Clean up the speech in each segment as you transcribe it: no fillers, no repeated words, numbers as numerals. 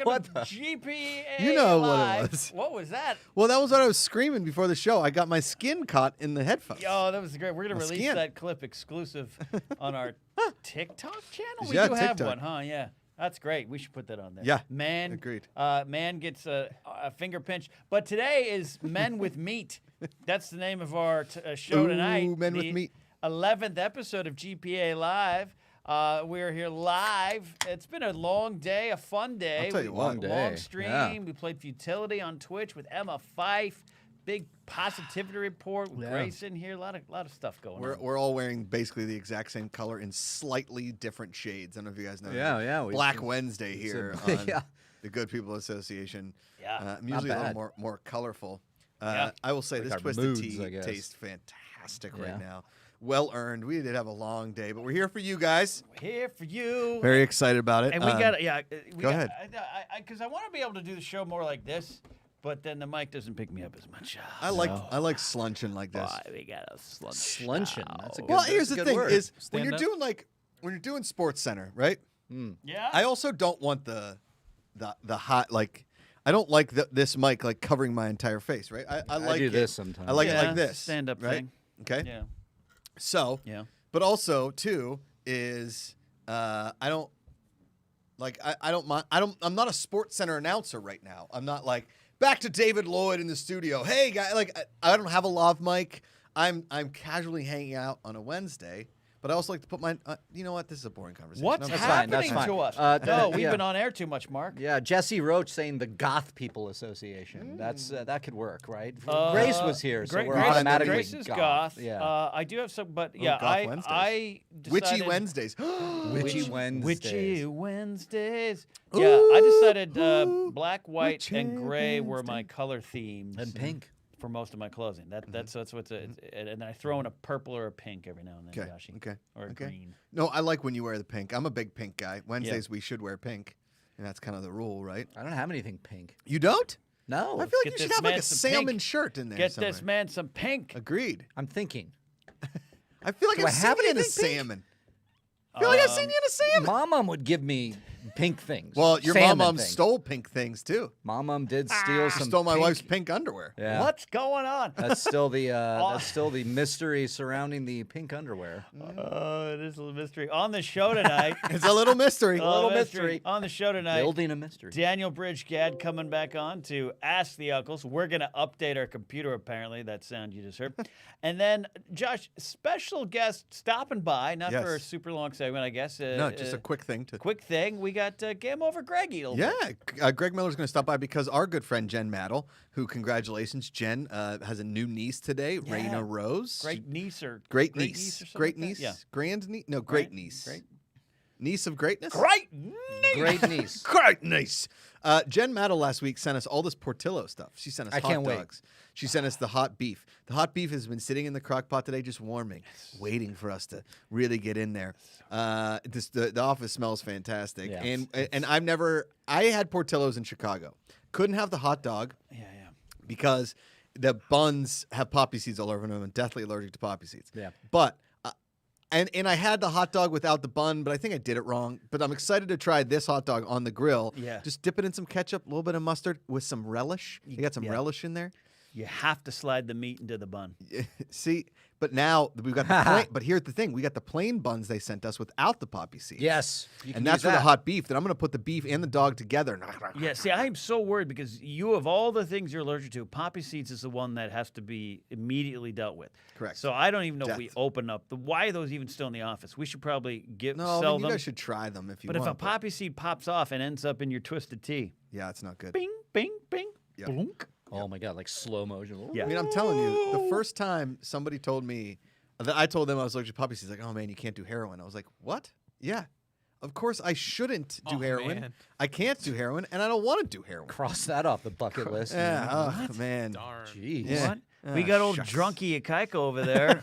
What of GPA You know what it Live. was. What was that? Well, that was what I was screaming before the show. I got my skin caught in the headphones. Oh, that was great. We're going My to release skin. that clip exclusive on our TikTok channel. We Yeah, do have TikTok. one, huh? Yeah. That's great. We should put that on there. Yeah, Man, agreed. Man gets a finger pinch. But today is Men with Meat. That's the name of our show Ooh, tonight. Men with the Meat. 11th episode of GPA Live. We're here live. It's been a long day, a fun day. I'll tell you what. Long stream. Yeah. We played Futility on Twitch with Emma Fife. Big positivity report with Grayson here. A lot of stuff going on. We're all wearing basically the exact same color in slightly different shades. I don't know if you guys know. Yeah. Black Wednesday here a- on yeah. the Good People Association. Yeah. I'm usually a bad. little more colorful. Yeah. I will say Like this our twisted moods, tea I guess. tastes fantastic Yeah. right now. Well earned. We did have a long day, but we're here for you guys. Here for you. Very excited about it. And we got go ahead. Because I want to be able to do the show more like this, but then the mic doesn't pick me up as much. I like slunching like this. Boy, we got a slunch. Slunchin'. That's a good. Well, that's here's a the good thing: word. is when Stand you're up. doing when you're doing Sports Center, right? Yeah. I also don't want the hot I don't like this mic like covering my entire face, right? I like do it. this sometimes. I like it Yeah, like this, stand-up right? thing. Okay. Yeah. So, Yeah. but also too is I don't like I don't mind I'm not a Sports Center announcer right now. I'm not like back to David Lloyd in the studio. Hey guy, like I don't have a lav mic. I'm casually hanging out on a Wednesday. But I also like to put my, you know what? This is a boring conversation. What's I'm fine, that's happening fine. to us? No, we've yeah. been on air too much, Mark. Yeah, Jesse Roach saying the Goth People Association. That's that could work, right? Grace was here, so we're automatically Grace is goth. goth. Yeah. I do have some, but yeah, Goth Wednesdays. I Witchy decided, Wednesdays. Witchy Wednesdays. Witchy Wednesdays. Yeah, I decided black, white, Witchy and gray were my Wednesday. color themes. And pink. For most of my clothing. That's what's and then I throw in a purple or a pink every now and then, Okay. Joshie. Okay. Or a Okay. green. No, I like when you wear the pink. I'm a big pink guy. Wednesdays we should wear pink, and that's kind of the rule, right? I don't have anything pink. You don't? No. I feel like get you should this have like man a some salmon pink. shirt in there. Get somewhere. this man some pink. Agreed. I'm thinking. I feel like Do I I've have seen it you in in a pink? salmon. I feel like I've seen you in a salmon. Mom would give me pink things. Well, your Salmon mom things. stole pink things too. Mom did steal She some. stole my pink- wife's pink underwear. Yeah. What's going on? That's still the mystery surrounding the pink underwear. It is a little mystery. On the show tonight. It's a little mystery. little mystery. On the show tonight. Building a mystery. Daniel Bridge-Gad coming back on to Ask the Uncles. We're going to update our computer, apparently. That sound you just heard. And then, Josh, special guest stopping by, not Yes. for a super long segment, I guess. No, just a quick thing to. quick thing. We got Game Over Greggy. a little bit. Yeah, Greg Miller's going to stop by because our good friend Jen Maddle, who congratulations, Jen has a new niece today, Raina Rose. Great niece or Great niece niece. or something Great like that? niece. Yeah. Grand niece. No, great Great- niece. great- Niece of greatness. Great Great niece. Great niece. Jen Maddle last week sent us all this Portillo stuff. She sent us I hot can't wait. dogs. She sent us the hot beef. The hot beef has been sitting in the crock pot today, just warming, waiting for us to really get in there. The office smells fantastic, Yeah. and I had Portillo's in Chicago. Couldn't have the hot dog Yeah. because the buns have poppy seeds all over them. I'm deathly allergic to poppy seeds. Yeah. But and I had the hot dog without the bun, but I think I did it wrong. But I'm excited to try this hot dog on the grill. Yeah. Just dip it in some ketchup, a little bit of mustard with some relish. You got some Yeah. relish in there. You have to slide the meat into the bun. See, but now we've got the plain, but here's the thing: we got the plain buns they sent us without the poppy seeds. Yes. You can And that's use for the that. hot beef. Then I'm going to put the beef and the dog together. Yeah, see, I am so worried because you, of all the things you're allergic to, poppy seeds is the one that has to be immediately dealt with. Correct. So I don't even know if we Death. open up. Why are those even still in the office? We should probably No, I sell mean, you them. guys should try them if you But want. if a poppy seed pops off and ends up in your twisted tea, yeah, it's not good. bing, bing, bing, Yeah. blunk. Oh my God, like slow motion. Yeah. I mean, I'm telling you, the first time somebody told me that I told them I was allergic to poppy seeds, like, oh man, you can't do heroin. I was like, what? Yeah. Of course I shouldn't do Oh, heroin. man. I can't do heroin, and I don't want to do heroin. Cross that off the bucket list. Yeah, oh man. Darn. Jeez. Yeah. What? Ah, We got old shucks. drunky Akaiko over there.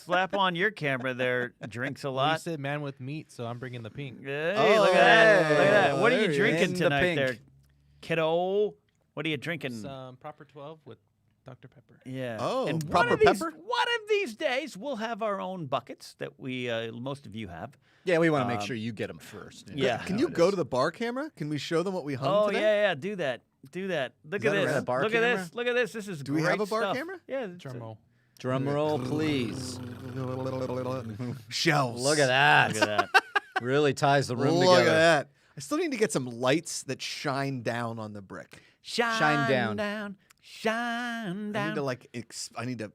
Slap on your camera there. Drinks a Well, you lot. said man with meat, so I'm bringing the pink. Hey, look at that. Look at that. What are there you he drinking is. In the tonight pink. there, kiddo? What are you drinking? Some proper 12 with Dr. Pepper. Yeah. Oh, and proper pepper? One of these days, we'll have our own buckets that we most of you have. Yeah, we want to make sure you get them first. Yeah. Can you go to the bar camera? Can we show them what we hung Oh today? yeah, do that. Look at that a this. red bar Look at camera? this. Look at this. This is Do we great have a bar stuff. camera? Yeah. Drum roll. Drum roll, please. Shelves. Look at that. Look at that. Really ties the room Look together. at that. I still need to get some lights that shine down on the brick. Shine down. Shine down. I need to like. I need to.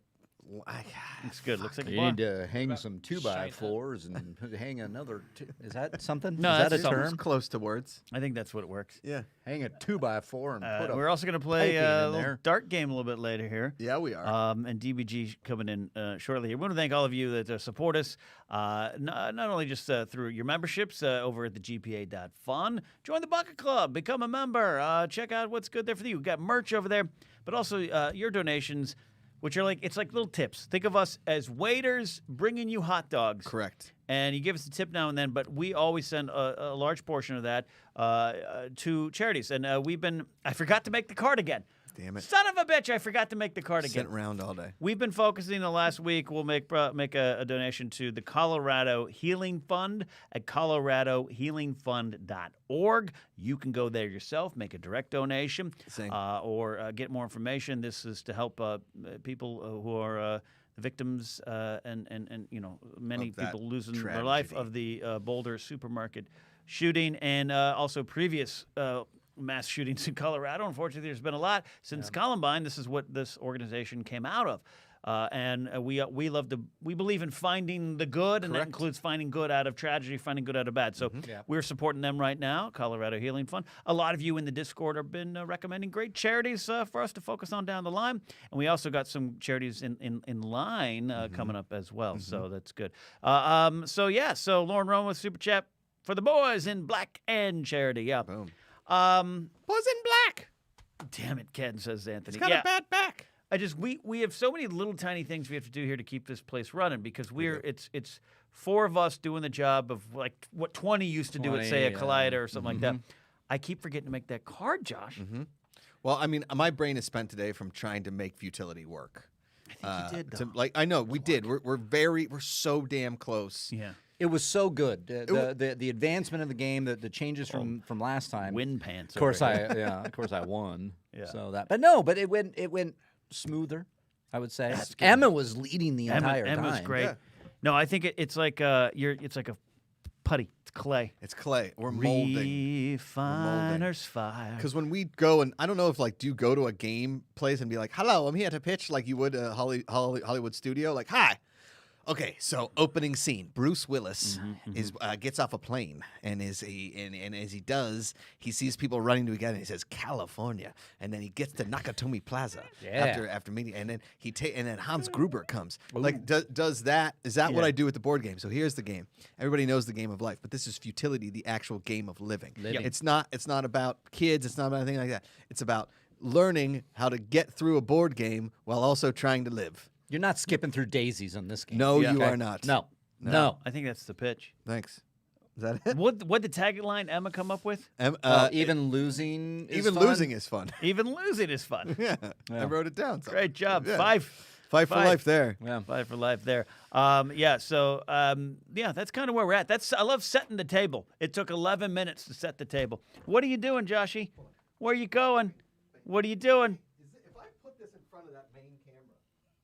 Looks good. Looks like a You bar. need to hang some Shine 2x4s and hang another. Is that something? No, is that's that a something. term? Close to words. I think that's what it works. Yeah. Hang a 2x4 and put a. We're also going to play piping a in little there. dart game a little bit later here. Yeah, we are. And DBG coming in shortly here. We want to thank all of you that support us, not only just through your memberships over at the GPA.fun. Join the Bucket Club. Become a member. Check out what's good there for you. We've got merch over there, but also your donations, which are it's like little tips. Think of us as waiters bringing you hot dogs. Correct. And you give us a tip now and then, but we always send a large portion of that to charities. And I forgot to make the card again. Damn it. Son of a bitch, I forgot to make the card again. Sent around all day. We've been focusing the last week. We'll make a donation to the Colorado Healing Fund at coloradohealingfund.org. You can go there yourself, make a direct donation, or get more information. This is to help people who are the victims and many Of that people losing their tragedy. life of the Boulder supermarket shooting and also previous mass shootings in Colorado. Unfortunately, there's been a lot since Columbine. This is what this organization came out of. We believe in finding the good, and that includes finding good out of tragedy, finding good out of bad. So we're supporting them right now, Colorado Healing Fund. A lot of you in the Discord have been recommending great charities for us to focus on down the line, and we also got some charities in line coming up as well. So that's good. So Lauren Rome with Super Chat for the boys in black and charity. Yeah. Boom. Boys in black. Damn it, Ken, says Anthony. Got a bad back. We have so many little tiny things we have to do here to keep this place running because it's four of us doing the job of like what 20 used to do at, say, a Collider or something like that. I keep forgetting to make that card, Josh. Well, I mean, my brain is spent today from trying to make futility work. I think you did, though. I know we did. We're so damn close. Yeah. It was so good. The advancement of the game, the changes from last time. Wind pants. Of course, over here. of course, I won. Yeah. So but it went smoother. I would say Emma was leading the entire time. Emma's great. Yeah. No, I think it's like it's like a putty. It's clay. It's clay. We're molding. Refiner's fire. Because when we go, and I don't know if do you go to a game place and be like, "Hello, I'm here to pitch," like you would a Hollywood studio, like, "Hi." Okay, so opening scene: Bruce Willis gets off a plane, and as he does, he sees people running together, and he says California, and then he gets to Nakatomi Plaza after meeting, and then and then Hans Gruber comes. Like, does that? Is that what I do with the board game? So here's the game. Everybody knows the game of life, but this is futility, the actual game of living. It's not about kids. It's not about anything like that. It's about learning how to get through a board game while also trying to live. You're not skipping through daisies on this game. No, you Okay? are not. No. I think that's the pitch. Thanks. Is that it? What the tagline Emma come up with? Even losing is even fun? losing is fun. Even losing is fun. Yeah, I wrote it down. So. Great job. Yeah. Five for life there. Yeah. 5 for life there. So that's kind of where we're at. I love setting the table. It took 11 minutes to set the table. What are you doing, Joshy? Where are you going? What are you doing? If I put this in front of that main camera,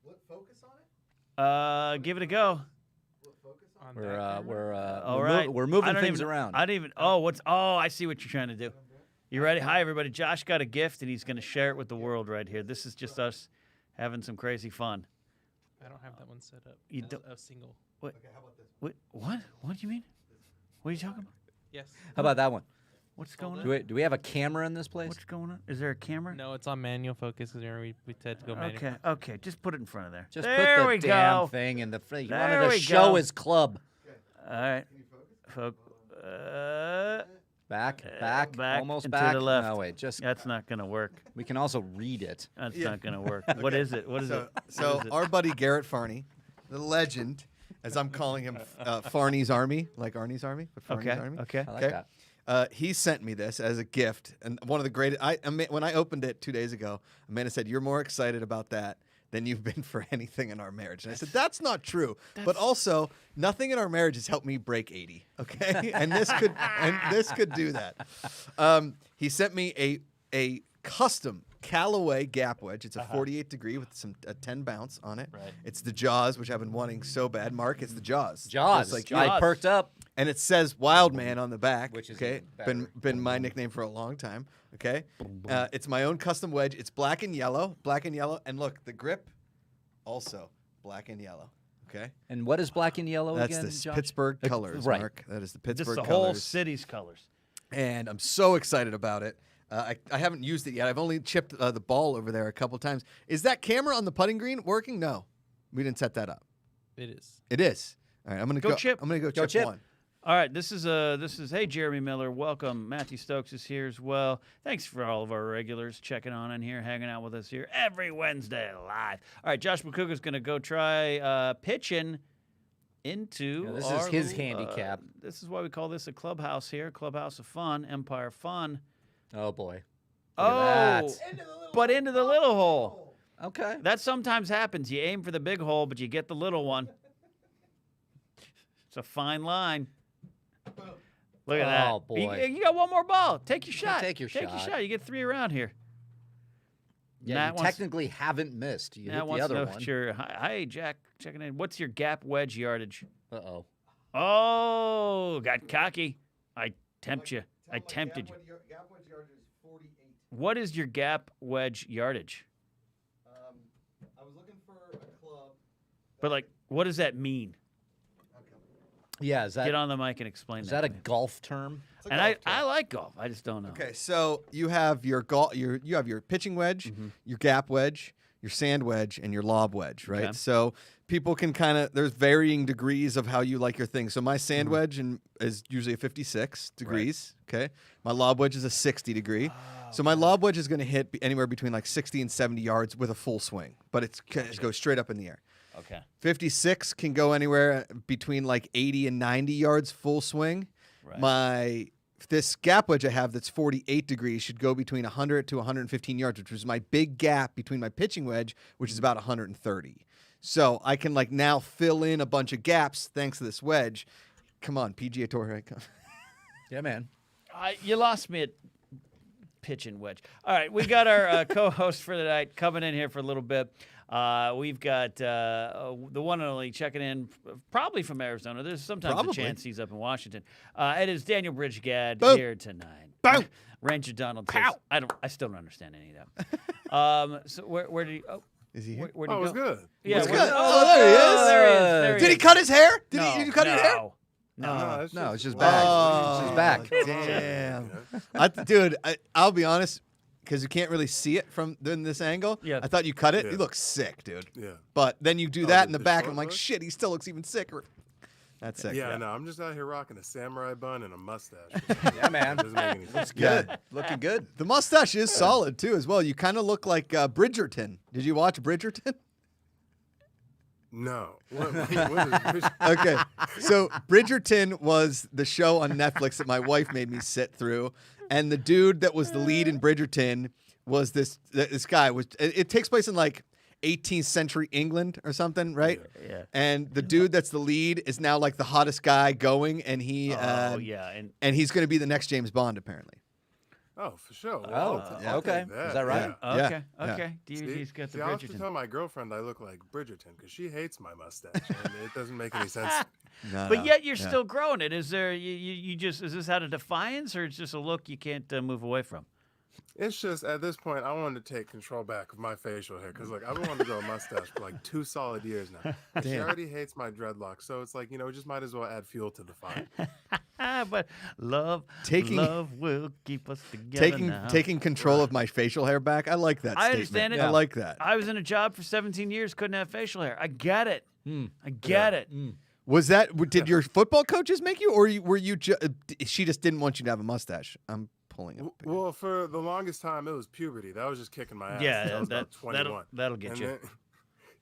will it focus on it? Give it a go. All right. We're moving things around. I see what you're trying to do. You ready? Hi, everybody. Josh got a gift, and he's going to share it with the world right here. This is just us having some crazy fun. I don't have that one set up. You as don't- a single. What? Okay, how about this? What? What do you mean? What are you talking about? Yes. How about that one? What's going on? Do we have a camera in this place? What's going on? Is there a camera? No, it's on manual focus because we tend to go manual. Okay. Just put it in front of there. Just there put we the damn go. thing in the front. He There wanted to we show go. his club. All right. Back, almost and back. to the left. No, wait, just That's not going to work. we can also read it. That's not going to work. What is it? What is it? So What is it? our buddy Garrett Farney, the legend, as I'm calling him, Farney's Army, like Arnie's Army, but Farney's Army. Okay. I like Okay. that. he sent me this as a gift, and one of the greatest. When I opened it 2 days ago, Amanda said, "You're more excited about that than you've been for anything in our marriage." And I said, "That's not true." But also, nothing in our marriage has helped me break 80. Okay, and this could do that. He sent me a custom Callaway gap wedge. It's a 48 degree with a 10 bounce on it. Right. It's the Jaws, which I've been wanting so bad. Mark, it's the Jaws. Jaws. Just I perked up. And it says Wild Man on the back. Which is okay. even better. Been my nickname for a long time. Okay. It's my own custom wedge. It's black and yellow. And look, the grip also black and yellow. Okay. And what is black and yellow That's again, the Josh? Pittsburgh colors, right. Mark. That is the Pittsburgh Just the colors. whole city's colors. And I'm so excited about it. I haven't used it yet. I've only chipped the ball over there a couple times. Is that camera on the putting green working? No, we didn't set that up. It is. It is. All right, I'm gonna Go chip. I'm gonna go chip chip. one. All right, this is hey Jeremy Miller, welcome. Matthew Stokes is here as well. Thanks for all of our regulars checking on in here, hanging out with us here every Wednesday live. All right, Josh Macuga is going to go try pitching into. Yeah, this is our his little, handicap. This is why we call this a clubhouse here, clubhouse of fun, Empire Fun. Oh boy. Oh, at but into the little hole. Okay. That sometimes happens. You aim for the big hole, but you get the little one. It's a fine line. Look at that. Oh, boy. You got one more ball. Take your shot. Take your shot. You get 3 around here. Yeah, Nat you wants- technically haven't missed. You Nat hit the wants to other know one. what your, hi, Jack, checking in. What's your gap wedge yardage? Uh-oh. Oh, got cocky. I tempt you. I tempted you. Gap wedge yardage is 48. What is your gap wedge yardage? I was looking for a club. But, like, what does that mean? Yeah, is Get that on the mic and explain is that. that a to me. golf term? And I like golf. I just don't know. Okay, so you have your you have your pitching wedge, your gap wedge, your sand wedge, and your lob wedge, right? Okay. So people can there's varying degrees of how you like your thing. So my sand wedge is usually a 56 degrees. Okay, my lob wedge is a 60 degree. So my lob wedge is going to hit anywhere between like 60 and 70 yards with a full swing, but it goes straight up in the air. Okay. 56 can go anywhere between like 80 and 90 yards full swing. Right. This gap wedge I have that's 48 degrees should go between 100 to 115 yards, which was my big gap between my pitching wedge, which is about 130. So I can like now fill in a bunch of gaps thanks to this wedge. Come on, PGA Tour. Here I come. Yeah, man. You lost me at pitching wedge. All right, we got our co-host for the night coming in here for a little bit. We've got the one and only checking in, probably from Arizona. There's sometimes a chance he's up in Washington. It is Daniel Bridge-Gad here tonight. Boom. Ranger Donald. Says, I still don't understand any of that. So where did he? Oh, Is he here? where did he go? Good. Yeah, What's where- good? Oh, There he is. There he Did he is. cut his hair? No, Did you cut your hair? No. No, it's just back. Oh, It's just back. Damn. Dude, I'll be honest, because you can't really see it from this angle. Yeah. I thought you cut it. Yeah. You look sick, dude. Yeah. But then you do that in the the back, short and I'm like, look? shit, he still looks even sicker. That's sick. Yeah, no, I'm just out here rocking a samurai bun and a mustache. Yeah, man. Doesn't make any sense. Good. Looking good. The mustache is solid, too, as well. You kind of look like Bridgerton. Did you watch Bridgerton? No. What is Okay. So Bridgerton was the show on Netflix that my wife made me sit through. And the dude that was the lead in Bridgerton was this guy. It takes place in like 18th century England or something, right? Yeah. And the dude that's the lead is now like the hottest guy going, and he Oh yeah, and he's going to be the next James Bond apparently. Oh, for sure. Oh, I'll okay. take that. Is that right? Yeah. okay, Yeah. okay. He's got the See, I was just Bridgerton. telling my girlfriend I look like Bridgerton because she hates my mustache, and it doesn't make any sense. But yet you're still growing it. Is there you just is this out of defiance or it's just a look you can't move away from? It's just at this point I wanted to take control back of my facial hair because like I've been wanting to grow a mustache for like 2 solid years now. She Damn. already hates my dreadlocks, so it's like we just might as well add fuel to the fire. But love will keep us together now. taking control of my facial hair back. I like that. I statement. understand it. I like that. I was in a job for 17 years, couldn't have facial hair. I get it. I get it. Was that? Did your football coaches make you, or were you? She just didn't want you to have a mustache. I'm pulling it. Well, for the longest time it was puberty. That was just kicking my ass. Yeah, until I was about 21. that'll get And you. then-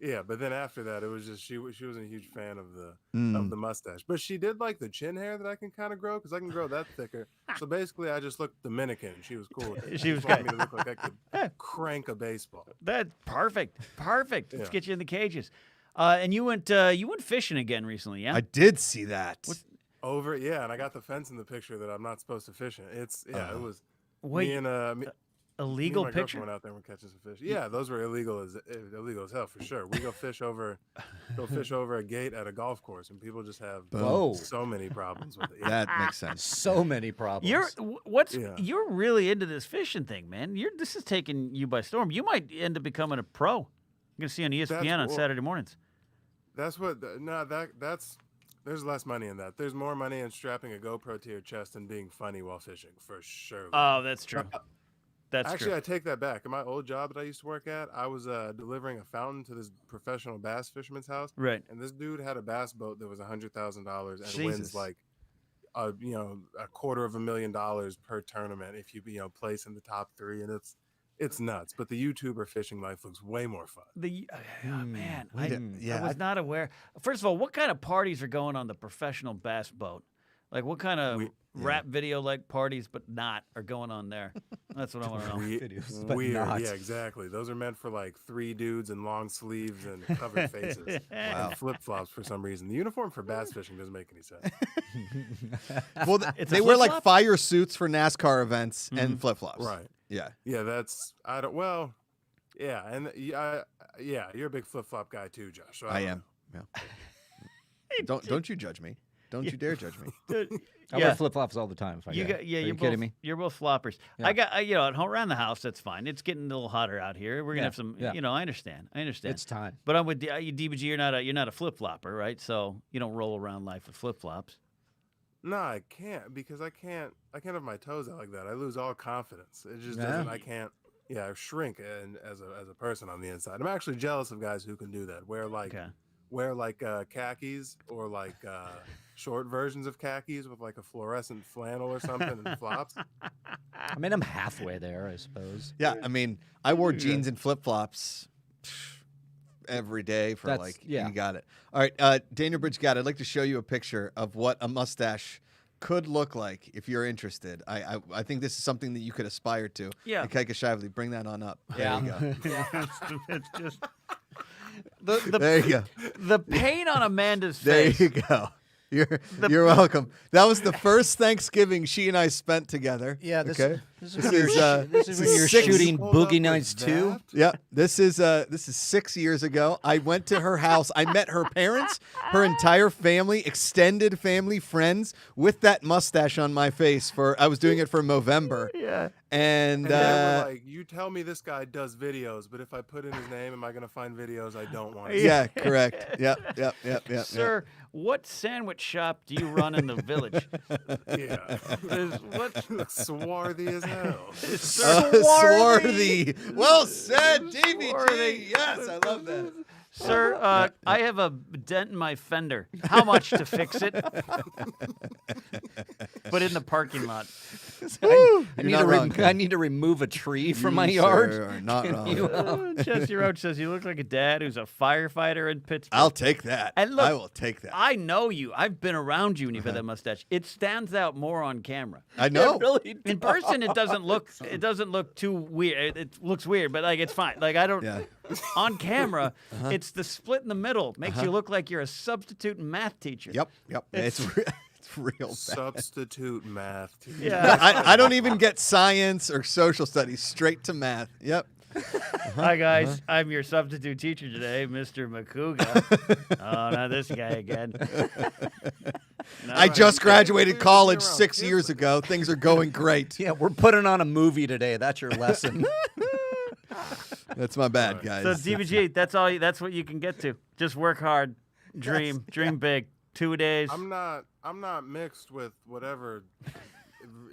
Yeah, but then after that, it was just she wasn't a huge fan of the mustache, but she did like the chin hair that I can kind of grow because I can grow that thicker. So basically, I just looked Dominican. She was cool with it. She was wanted good. me to look like I could crank a baseball. That's perfect. Perfect. Let's Yeah. get you in the cages. And you went fishing again recently, yeah? I did see that. And I got the fence in the picture that I'm not supposed to fish in. It was Wait, me and illegal me and my picture? girlfriend went out there and we're catching some fish. Yeah, those were illegal as hell for sure. We go fish over a gate at a golf course, and people just have Whoa. so many problems with it. That makes sense. So many problems. You're really into this fishing thing, man. This is taking you by storm. You might end up becoming a pro. I'm gonna see you on ESPN on Saturday mornings. That's what. That's. There's less money in that. There's more money in strapping a GoPro to your chest and being funny while fishing, for sure. Oh, that's true. That's Actually, true. I take that back. In my old job that I used to work at, I was delivering a fountain to this professional bass fisherman's house. Right. And this dude had a bass boat that was $100,000 and Jesus. wins like, $250,000 per tournament if you place in the top 3, and it's nuts. But the YouTuber fishing life looks way more fun. Man, I was not aware. First of all, what kind of parties are going on the professional bass boat? Like what kind of rap video like parties, but not, are going on there? That's what I want to know. Videos, but Weird. not. Yeah, exactly. Those are meant for like 3 dudes in long sleeves and covered faces and flip-flops for some reason. The uniform for bass fishing doesn't make any sense. Well, they wear like fire suits for NASCAR events and flip-flops. Right. Yeah. Yeah, you're a big flip-flop guy too, Josh. So I am. Yeah. Don't you judge me. Don't you dare judge me. I wear flip-flops all the time. If I You're kidding both, me? You're both floppers. Yeah. I got at home around the house. That's fine. It's getting a little hotter out here. We're gonna have some. Yeah. I understand. It's time. But I'm with DBG. You're not a flip flopper, right? So you don't roll around life with flip flops. No, I can't because I can't have my toes out like that. I lose all confidence. It just doesn't. I can't. Yeah, I shrink as a person on the inside. I'm actually jealous of guys who can do that. Wear khakis or like short versions of khakis with like a fluorescent flannel or something and flops. I mean, I'm halfway there, I suppose. Yeah, I mean, I wore jeans and flip-flops every day for you got it. All right, Daniel Bridge-Gad, I'd like to show you a picture of what a mustache could look like if you're interested. I think this is something that you could aspire to. Yeah. GPACharity, bring that on up. Yeah. There you go. It's just There you go. the pain on Amanda's There face. you go. You're welcome. That was the first Thanksgiving she and I spent together. Yeah, this okay? is when you're six- shooting Hold up Boogie with Nights 2. that? Yeah, this is 6 years ago. I went to her house. I met her parents, her entire family, extended family, friends, with that mustache on my face. I was doing it for Movember. Yeah. And And they were like, you tell me this guy does videos, but if I put in his name, am I going to find videos I don't want to see? yeah, correct. Yep. Sir, what sandwich shop do you run in the village? Yeah. Swarthy as hell. Swarthy. Well said, DBG. Swarthy. Yes, I love that. Sir, I have a dent in my fender. How much to fix it? But in the parking lot. Woo, I you're not wrong, Ken. I need to remove a tree from my You, yard. sir, are not wrong. Jesse Roach says you look like a dad who's a firefighter in Pittsburgh. I'll take that. And look, I will take that. I know you. I've been around you when you've had that mustache. It stands out more on camera. I know. It really In person, it doesn't look too weird. It looks weird, but like it's fine. Like I don't. Yeah. On camera, it's the split in the middle. Makes you look like you're a substitute math teacher. Yep. It's real bad. Substitute math teacher. Yeah. I don't even get science or social studies, straight to math. Yep. Hi guys, I'm your substitute teacher today, Mr. Macuga. Oh, not this guy again. No, I just graduated We're college around 6 kids years like ago. Things are going great. Yeah, we're putting on a movie today. That's your lesson. That's my bad, guys. So DBG, that's all. That's what you can get to. Just work hard, dream big. 2 days. I'm not mixed with whatever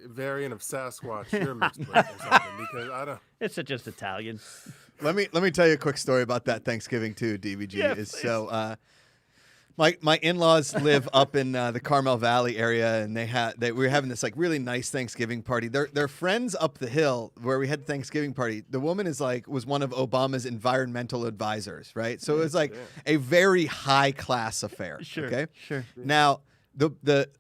variant of Sasquatch you're mixed with or something because I don't. It's just Italian. Let me tell you a quick story about that Thanksgiving too, DBG. Yeah, is so My in-laws live up in the Carmel Valley area, and we were having this like really nice Thanksgiving party. They're friends up the hill where we had the Thanksgiving party. The woman was one of Obama's environmental advisors, right? So it was like a very high class affair. Sure. Okay. Sure. Now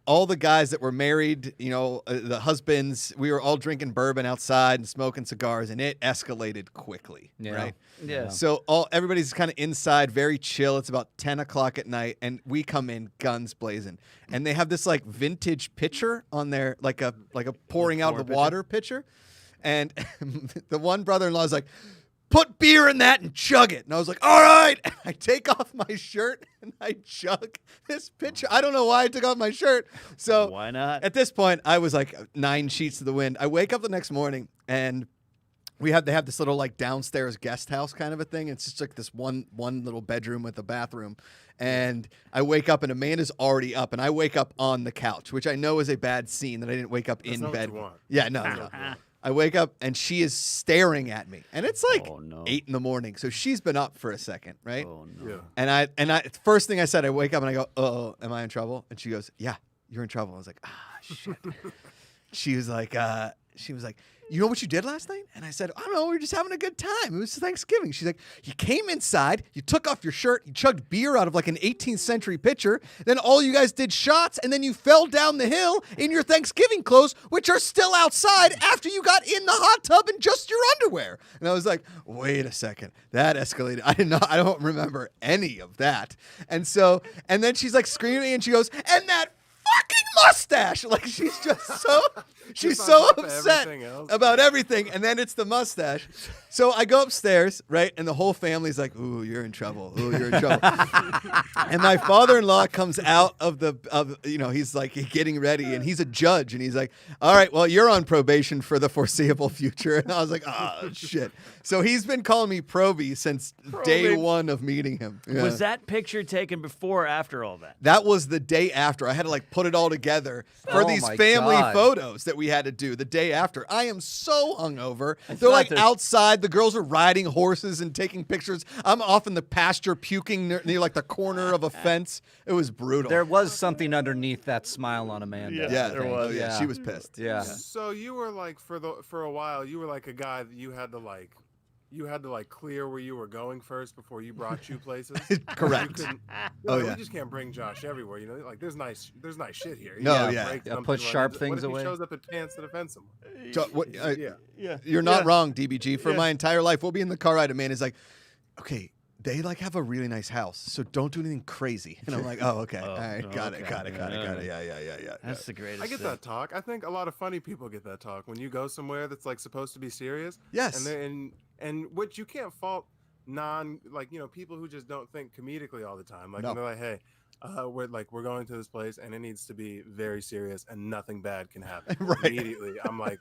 all the guys that were married, the husbands, we were all drinking bourbon outside and smoking cigars, and it escalated quickly. Yeah. Right. Yeah. So everybody's kind of inside, very chill. It's about 10 o'clock at night, and we come in guns blazing. And they have this like vintage pitcher on there, like a pouring out of the water pitcher. And the one brother-in-law is like, put beer in that and chug it. And I was like, all right. And I take off my shirt and I chug this pitcher. I don't know why I took off my shirt. So why not? At this point, I was like 9 sheets to the wind. I wake up the next morning, and they have this little like downstairs guest house kind of a thing. It's just like this one little bedroom with a bathroom. And I wake up and Amanda's already up, and I wake up on the couch, which I know is a bad scene that I didn't wake up in not bed. what you want. Yeah, no. I wake up and she is staring at me, and it's like 8 in the morning. So she's been up for a second, right? Oh no. Yeah. And I first thing I said, I wake up and I go, "Oh, am I in trouble?" And she goes, "Yeah, you're in trouble." I was like, shit. She was like, you know what you did last night? And I said, I don't know, we were just having a good time. It was Thanksgiving. She's like, you came inside, you took off your shirt, you chugged beer out of like an 18th century pitcher, then all you guys did shots, and then you fell down the hill in your Thanksgiving clothes, which are still outside after you got in the hot tub in just your underwear. And I was like, wait a second, that escalated. I don't remember any of that. And then she's like screaming, and she goes, and that fucking mustache. Like she's so upset about everything, and then it's the mustache. So I go upstairs, right, and the whole family's like, "Ooh, you're in trouble. Ooh, you're in trouble." And my father-in-law comes out of he's like getting ready, and he's a judge, and he's like, "All right, well, you're on probation for the foreseeable future." And I was like, "Oh shit." So he's been calling me Proby since day one of meeting him. Yeah. Was that picture taken before or after all that? That was the day after. I had to like put it all together for Oh these my family God. photos that we had to do the day after. I am so hungover. They're like outside. The girls are riding horses and taking pictures. I'm off in the pasture puking near like the corner of a fence. It was brutal. There was something underneath that smile on Amanda. yeah, there was. Yeah, she was pissed. Yeah. So you were like for a while, you were like a guy that you had to clear where you were going first before you brought you places. Correct. We yeah. just can't bring Josh everywhere. You know, like there's nice shit here. No, gotta yeah. break Yeah, something, put run sharp into- things what if away. He shows up at pants to defend someone. Yeah. You're not wrong, DBG. For my entire life, we'll be in the car ride, and man is like, okay, they like have a really nice house, so don't do anything crazy. And I'm like, oh, okay. All right, got it. Yeah. That's the greatest. I get thing. that talk. I think a lot of funny people get that talk when you go somewhere that's like supposed to be serious. Yes. And which you can't fault people who just don't think comedically all the time. Like No. they're like, hey, we're going to this place and it needs to be very serious and nothing bad can happen. Right. Immediately, I'm like,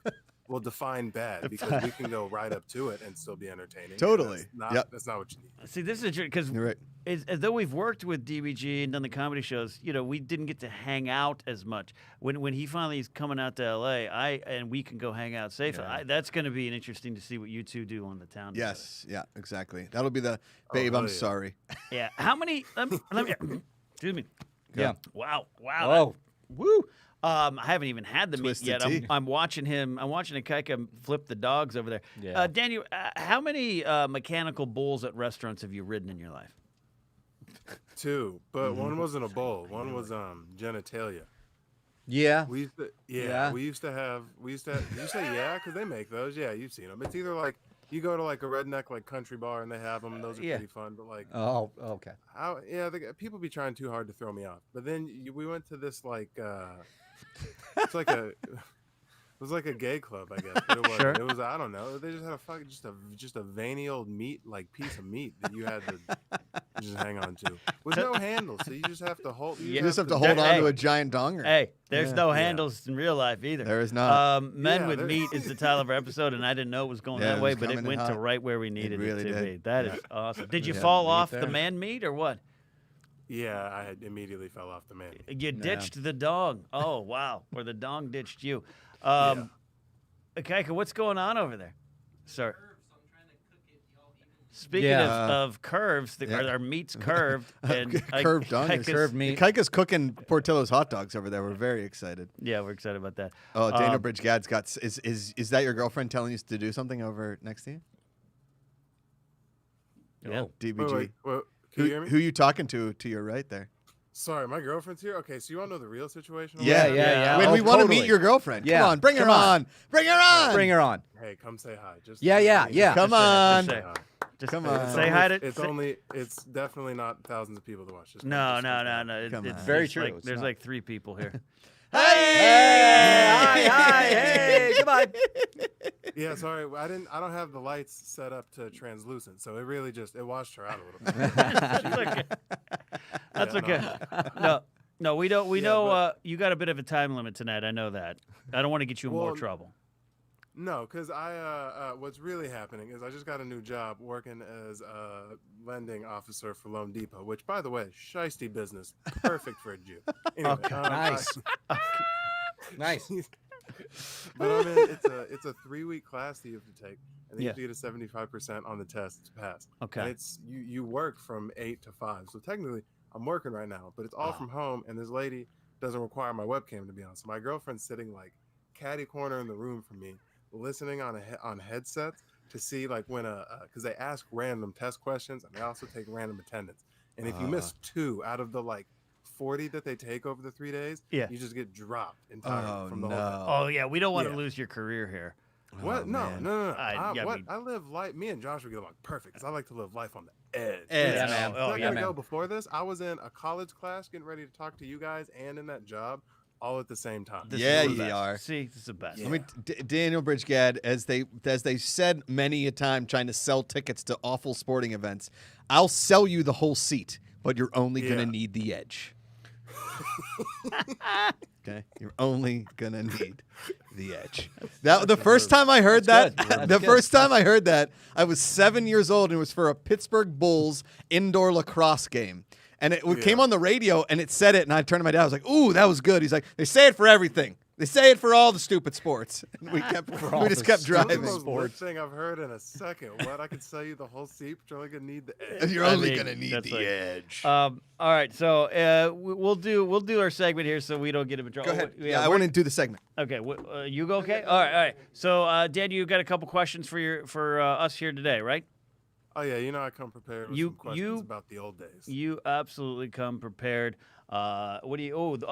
well, define bad because we can go right up to it and still be entertaining. Totally. That's not what you need. See, this is because You're right. as though we've worked with DBG and done the comedy shows, we didn't get to hang out as much. When he finally is coming out to LA, and we can go hang out safely. That's going to be interesting to see what you two do on the town. Yes. Yeah. Exactly. That'll be the babe. I'm yeah. sorry. Yeah. How many? Let me. Excuse me. Yeah. Wow. Whoa. Woo. I haven't even had the Twisted meat yet. tea. I'm watching him. I'm watching Akaika flip the dogs over there. Yeah. Daniel, how many mechanical bulls at restaurants have you ridden in your life? 2, but one wasn't a bull. One was genitalia. Yeah. We used to, Yeah. we used to have. Did you say yeah? Because they make those. Yeah, you've seen them. It's either like you go to like a redneck like country bar and they have them. And those are pretty fun. But like, Oh, okay. people be trying too hard to throw me off. But then we went to this like, it's like a. It was like a gay club, I guess. But it wasn't. Sure. It was, I don't know. They just had just a veiny old piece of meat that you had to just hang on to with no handle. So you just have to hold. You just have to hold on Hey. to a giant donger. Hey, there's Yeah. no handles in real life either. There is not. Men Yeah, with there- Meat is the title of our episode, and I didn't know it was going Yeah, that it way, was but it coming in went to hot. right where we needed it, really to did. be. That is awesome. Did you Yeah, fall meat off there. the man meat or what? Yeah, I had immediately fell off the man. You ditched the dog. Oh, wow. Or the dog ditched you. Akaika, what's going on over there, sir? Speaking Yeah. of curves, our meat's curved. And Curved onions. Kaika's- meat. Kaika's cooking Portillo's hot dogs over there. We're very excited. Yeah, we're excited about that. Oh, Daniel Bridge-Gad's got. Is that your girlfriend telling you to do something over next to you? Yeah. DBG. Wait, can you hear me? Who you talking to your right there? Sorry, my girlfriend's here. Okay, so you want to know the real situation? Yeah. When Oh, we want to totally. meet your girlfriend. Yeah. Come on, bring her Come on. on. Bring her on. Bring her on. Hey, come say hi. Just Yeah. Come Just on. say- hi. Just Come say on. say hi to. It's definitely not thousands of people to watch. Just No. Come It's on. Very there's true. Like, It's there's not. like 3 people here. Hey, goodbye. Yeah, sorry, I don't have the lights set up to translucent, so it really just washed her out a little bit. That's Yeah, okay. No, we don't. We Yeah, know but- you got a bit of a time limit tonight. I know that. I don't want to get you in more Well, trouble. No, because what's really happening is I just got a new job working as a lending officer for Loan Depot, which, by the way, shiesty business, perfect for a Jew. Anyway, Nice. Nice. But I mean, it's a 3-week class that you have to take, and then you have to get a 75% on the test to pass. Okay. And it's you work from 8 to 5, so technically I'm working right now, but it's all from home, and this lady doesn't require my webcam to be on, so my girlfriend's sitting like catty corner in the room from me, listening on headsets to see like when because they ask random test questions and they also take random attendance, and if you miss 2 out of the like 40 that they take over the 3 days, Yeah. you just get dropped entirely from the whole thing. Oh yeah, we don't want to Yeah. lose your career here. What? Oh, No. man. I live life. Me and Josh would get along perfect because I like to live life on the edge. Edge. Yeah, man. It's Oh, not yeah, gonna go man. before this. I was in a college class getting ready to talk to you guys and in that job all at the same time. This Yeah, is the you best. are. See, this is the best. I mean, Daniel Bridge-Gad, as they said many a time, trying to sell tickets to awful sporting events. I'll sell you the whole seat, but you're only Yeah. gonna need the edge. Okay, you're only gonna need the edge. The first time I heard that, good. That's the good. first time I heard that, I was 7 years old, and it was for a Pittsburgh Bulls indoor lacrosse game. And it came on the radio, and it said it, and I turned to my dad. I was like, "Ooh, that was good." He's like, "They say it for everything. They say it for all the stupid sports." And we just kept That's the driving. most lit thing I've heard in a second. What? I could sell you the whole seat, but you're only gonna need the edge. You're I only mean, gonna need that's the like- edge. All right, so we'll do our segment here so we don't get in trouble. Go ahead. Oh, Yeah, I want to do the segment. Okay, you go okay? All right. So, Dan, you got a couple questions for us here today, right? Oh yeah, you know I come prepared with some questions about the old days. You absolutely come prepared. What do you? The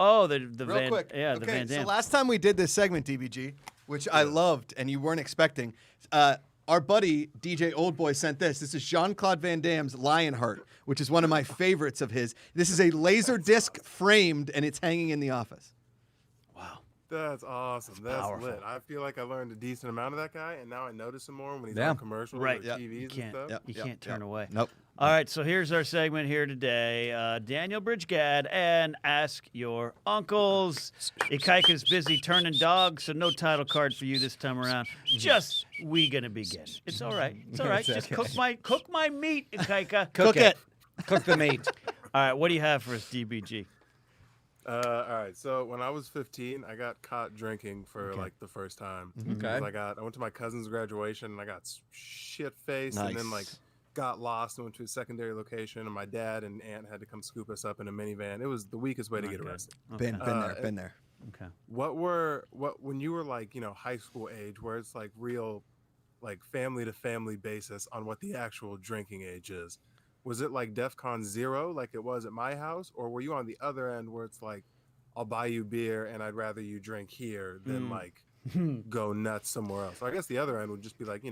Real Van, quick. yeah, okay, the Van Dam. so last time we did this segment, DBG, which I loved and you weren't expecting, our buddy DJ Oldboy sent this. This is Jean-Claude Van Damme's Lionheart, which is one of my favorites of his. This is a laser disc framed, and it's hanging in the office. Wow. That's awesome. That's powerful. lit. I feel like I learned a decent amount of that guy, and now I notice him more when he's Yeah. on commercials Right. or Yep. TVs You and can't. stuff. You can't turn away. Nope. All right, so here's our segment here today. Daniel Bridge-Gad and Ask Your Uncles. Ikaika's busy turning dogs, so no title card for you this time around. Just we gonna begin. It's all right. It's all right. It's Just okay. cook my meat, Ikaika. Cook it. Cook the meat. All right, what do you have for us, DBG? All right. So when I was 15, I got caught drinking for like the first time. Okay. 'Cause I went to my cousin's graduation and I got shit faced and then like Nice. got lost and went to a secondary location and my dad and aunt had to come scoop us up in a minivan. It was the weakest way to get arrested. Been there. Okay. When you were like, high school age where it's like real like family to family basis on what the actual drinking age is. Was it like DEFCON 0 like it was at my house, or were you on the other end where it's like, I'll buy you beer and I'd rather you drink here than like go nuts somewhere else? So I guess the other end would just be like,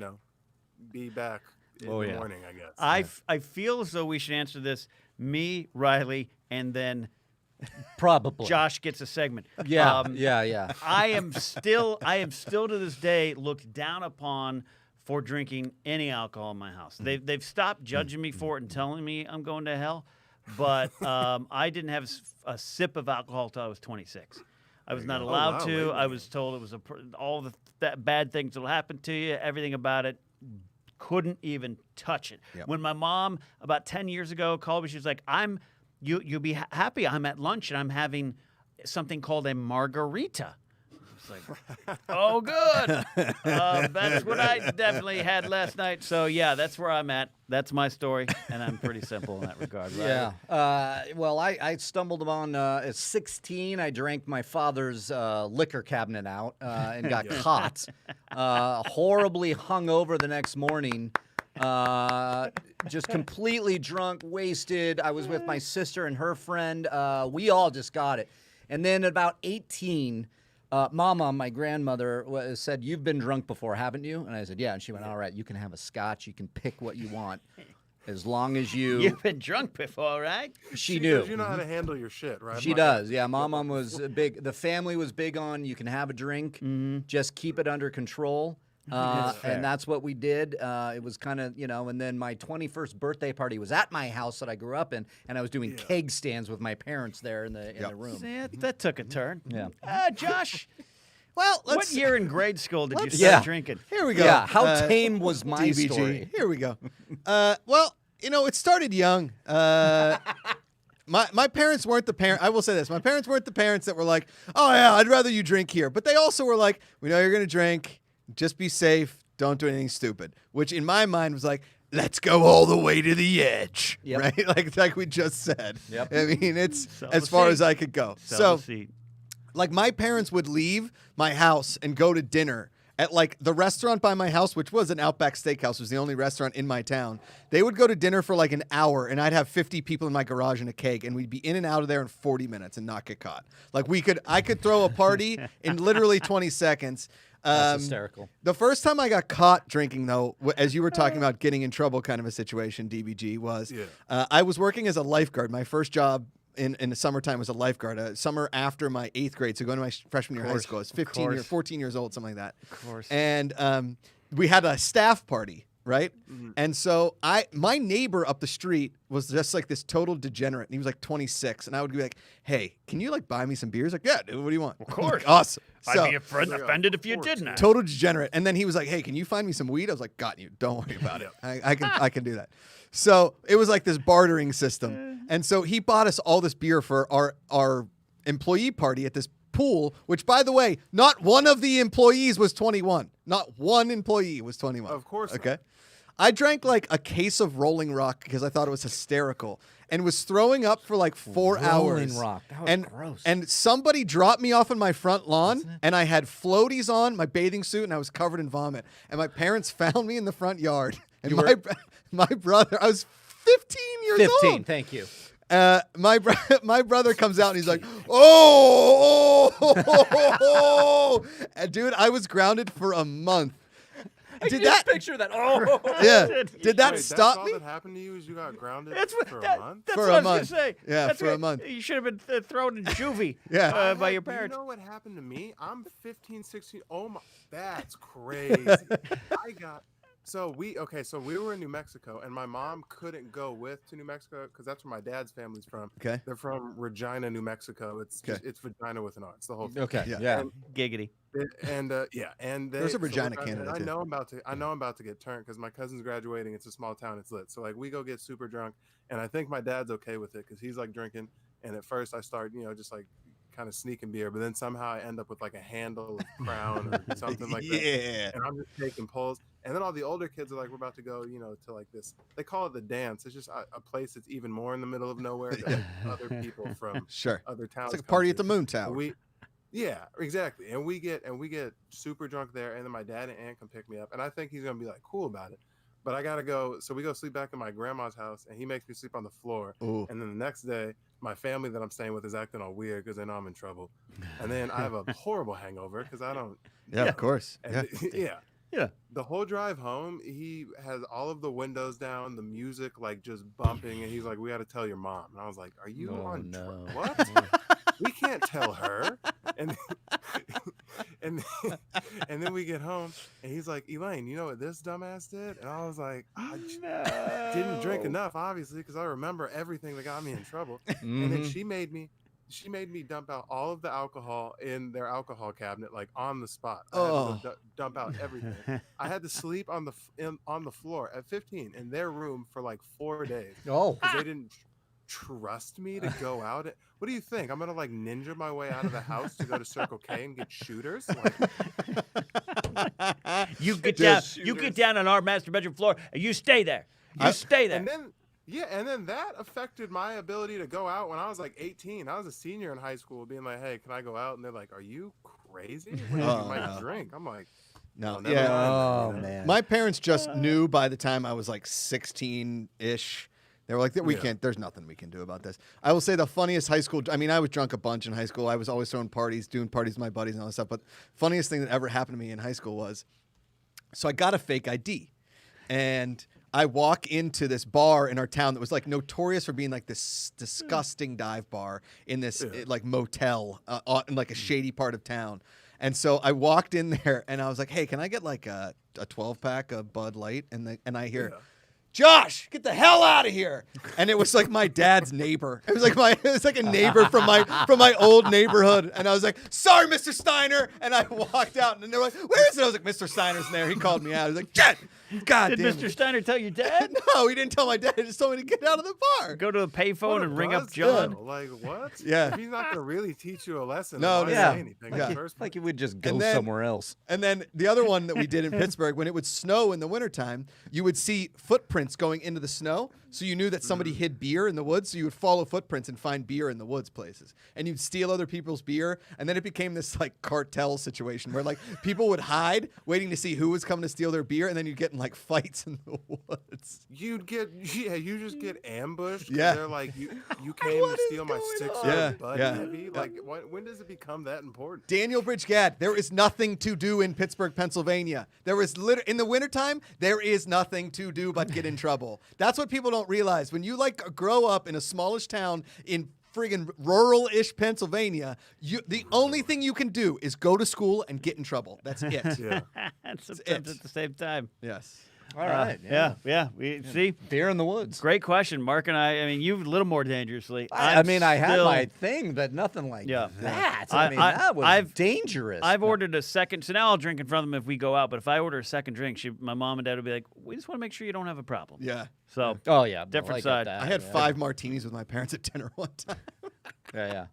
be back in the morning, I guess. I feel as though we should answer this, me, Riley, and then Probably. Josh gets a segment. Yeah. Um, yeah. I am still to this day looked down upon for drinking any alcohol in my house. They've stopped judging me for it and telling me I'm going to hell, but I didn't have a sip of alcohol till I was 26. I was not allowed to. Later. I was told it was all the bad things will happen to you. Everything about it. Couldn't even touch it. Yep. When my mom about 10 years ago called me, she was like, "You'll be happy. I'm at lunch and I'm having something called a margarita." It's like, oh, good. That's what I definitely had last night. So, yeah, that's where I'm at. That's my story, and I'm pretty simple in that regard. Right? Yeah. Well, I stumbled upon at 16. I drank my father's liquor cabinet out and got caught. Horribly hungover the next morning. Just completely drunk, wasted. I was with my sister and her friend. We all just got it. And then about 18, Mama, my grandmother, said, "You've been drunk before, haven't you?" And I said, "Yeah." And she went, "All right, you can have a scotch. You can pick what you want. As long as You've been drunk before, right? She knew. You know how to handle your shit, right? She does. Yeah, Mom was big. The family was big on you can have a drink, just keep it under control. And that's what we did. It was kind of, and then my 21st birthday party was at my house that I grew up in, and I was doing keg stands with my parents there in the room. Yeah, that took a turn. Yeah. Josh, Well, what year in grade school did you start drinking? Here we go. Yeah, how tame was my DBG. story? Here we go. Well, it started young. My parents weren't the parent. I will say this: my parents weren't the parents that were like, "Oh yeah, I'd rather you drink here," but they also were like, "We know you're gonna drink. Just be safe. Don't do anything stupid." Which in my mind was like, let's go all the way to the edge, right? Like we just said. Yep. I mean, it's Sell as the far seat. as I could go. Sell the seat. Like my parents would leave my house and go to dinner at like the restaurant by my house, which was an Outback Steakhouse, was the only restaurant in my town. They would go to dinner for like an hour, and I'd have 50 people in my garage and a keg, and we'd be in and out of there in 40 minutes and not get caught. Like I could throw a party in literally 20 seconds. That's hysterical. The first time I got caught drinking, though, as you were talking about getting in trouble kind of a situation, DBG, was I was working as a lifeguard. My first job in the summertime was a lifeguard. Summer after my 8th grade, so going to my freshman year of high school. I was 14 years old, something like that. Of course. And we had a staff party, right? And so my neighbor up the street was just like this total degenerate, and he was like 26, and I would be like, "Hey, can you like buy me some beers?" Like, "Yeah, dude, what do you want?" Of course. Awesome. I'd be offended if you didn't. Total degenerate. And then he was like, "Hey, can you find me some weed?" I was like, "Got you. Don't worry about it. I can do that." So it was like this bartering system. And so he bought us all this beer for our employee party at this pool, which, by the way, not one of the employees was 21. Not one employee was 21. Of course. Okay. I drank like a case of Rolling Rock because I thought it was hysterical and was throwing up for like 4 hours. Rolling Rock. That was gross. And somebody dropped me off on my front lawn, and I had floaties on, my bathing suit, and I was covered in vomit. And my parents found me in the front yard. And my brother, I was 15 years old. 15, thank you. My brother comes out and he's like, oh, and dude, I was grounded for a month. Did that picture that? Did that stop all me? that happened to you is you got grounded for a month? That's For what a I was month. gonna say. Yeah, That's for a right. month. You should have been thrown in juvie by your parents. You know what happened to me? I'm 15, 16. Oh my, that's crazy. So we were in New Mexico, and my mom couldn't go to New Mexico because that's where my dad's family's from. Okay. They're from Regina, New Mexico. It's vagina with an R. It's the whole thing. Okay. Yeah. Giggity. And There's a Regina, Canada, I too. know I'm about to get turned because my cousin's graduating. It's a small town. It's lit. So like we go get super drunk, and I think my dad's okay with it because he's like drinking. And at first I start, just like kind of sneaking beer, but then somehow I end up with like a handle of Crown or something like that. Yeah. And I'm just taking pulls. And then all the older kids are like, we're about to go, to like this. They call it the dance. It's just a place that's even more in the middle of nowhere that like other people from other towns. It's like a party at the Moon Tower. Yeah, exactly. And we get super drunk there, and then my dad and aunt can pick me up, and I think he's gonna be like cool about it. But I gotta go. So we go sleep back in my grandma's house, and he makes me sleep on the floor. Ooh. And then the next day, my family that I'm staying with is acting all weird because they know I'm in trouble. And then I have a horrible hangover because I don't. Yeah, of course. And Yeah. Yeah. The whole drive home, he has all of the windows down, the music like just bumping, and he's like, "We got to tell your mom." And I was like, "Are you on what?" We can't tell her. And and then we get home, and he's like, "Elaine, you know what this dumbass did?" And I was like, "I didn't drink enough, obviously, because I remember everything that got me in trouble." And then she made me dump out all of the alcohol in their alcohol cabinet, like on the spot. I had to dump out everything. I had to sleep on the floor at 15 in their room for like 4 days. Oh, because they didn't trust me to go out? What do you think? I'm gonna like ninja my way out of the house to go to Circle K and get shooters? Like, You get down on our master bedroom floor and you stay there. Stay there. and then that affected my ability to go out when I was like 18. I was a senior in high school, being like, "Hey, can I go out?" And they're like, "Are you crazy? You might drink." I'm like, No, never yeah. mind. Oh man. My parents just knew by the time I was like 16-ish. They were like, we can't, there's nothing we can do about this. I will say the funniest high school, I mean, I was drunk a bunch in high school. I was always throwing parties, doing parties with my buddies and all that stuff. But funniest thing that ever happened to me in high school was, so I got a fake ID. And I walk into this bar in our town that was like notorious for being like this disgusting dive bar in this like motel in like a shady part of town. And so I walked in there and I was like, "Hey, can I get like a 12-pack of Bud Light?" And I hear, "Josh, get the hell out of here!" And it was like my dad's neighbor. It was like a neighbor from my old neighborhood. And I was like, "Sorry, Mr. Steiner." And I walked out, and they were like, "Where is it?" I was like, "Mr. Steiner's in there." He called me out. He was like, "Jet, God Did damn Mr. it." Steiner tell your dad? No, he didn't tell my dad. He just told me to get out of the bar. Go to a What payphone a and ring up buzz, John. though. Like, what? Yeah. If he's not gonna really teach you a lesson, No, why yeah. say anything Yeah. in the first Like place? you would just go And then- somewhere else. And then the other one that we did in Pittsburgh, when it would snow in the wintertime, you would see footprints going into the snow. So you knew that somebody hid beer in the woods. So you would follow footprints and find beer in the woods places. And you'd steal other people's beer. And then it became this like cartel situation where like people would hide waiting to see who was coming to steal their beer. And then you'd get in like fights in the woods. You just get ambushed. 'Cause Yeah. They're like, you came to steal my going 6 on? Yeah, Bud yeah. Heavy. Like, when does it become that important? Daniel Bridge-Gad, there is nothing to do in Pittsburgh, Pennsylvania. There is in the wintertime, there is nothing to do but get in trouble. That's what people don't realize. When you like grow up in a smallish town in friggin' rural-ish Pennsylvania, the only thing you can do is go to school and get in trouble. That's it. Yeah. And sometimes it. at the same time. Yes. All right. Yeah. We see. Beer in the woods. Great question, Mark and I mean, you a little more dangerously. I mean, I had still- my thing, but nothing like that. I mean, that was I've- dangerous. I've ordered a second. So now I'll drink in front of them if we go out. But if I order a second drink, my mom and dad would be like, "We just want to make sure you don't have a problem." Yeah. So Oh yeah, Different I get side. that, I had yeah. 5 martinis with my parents at dinner one time. Yeah.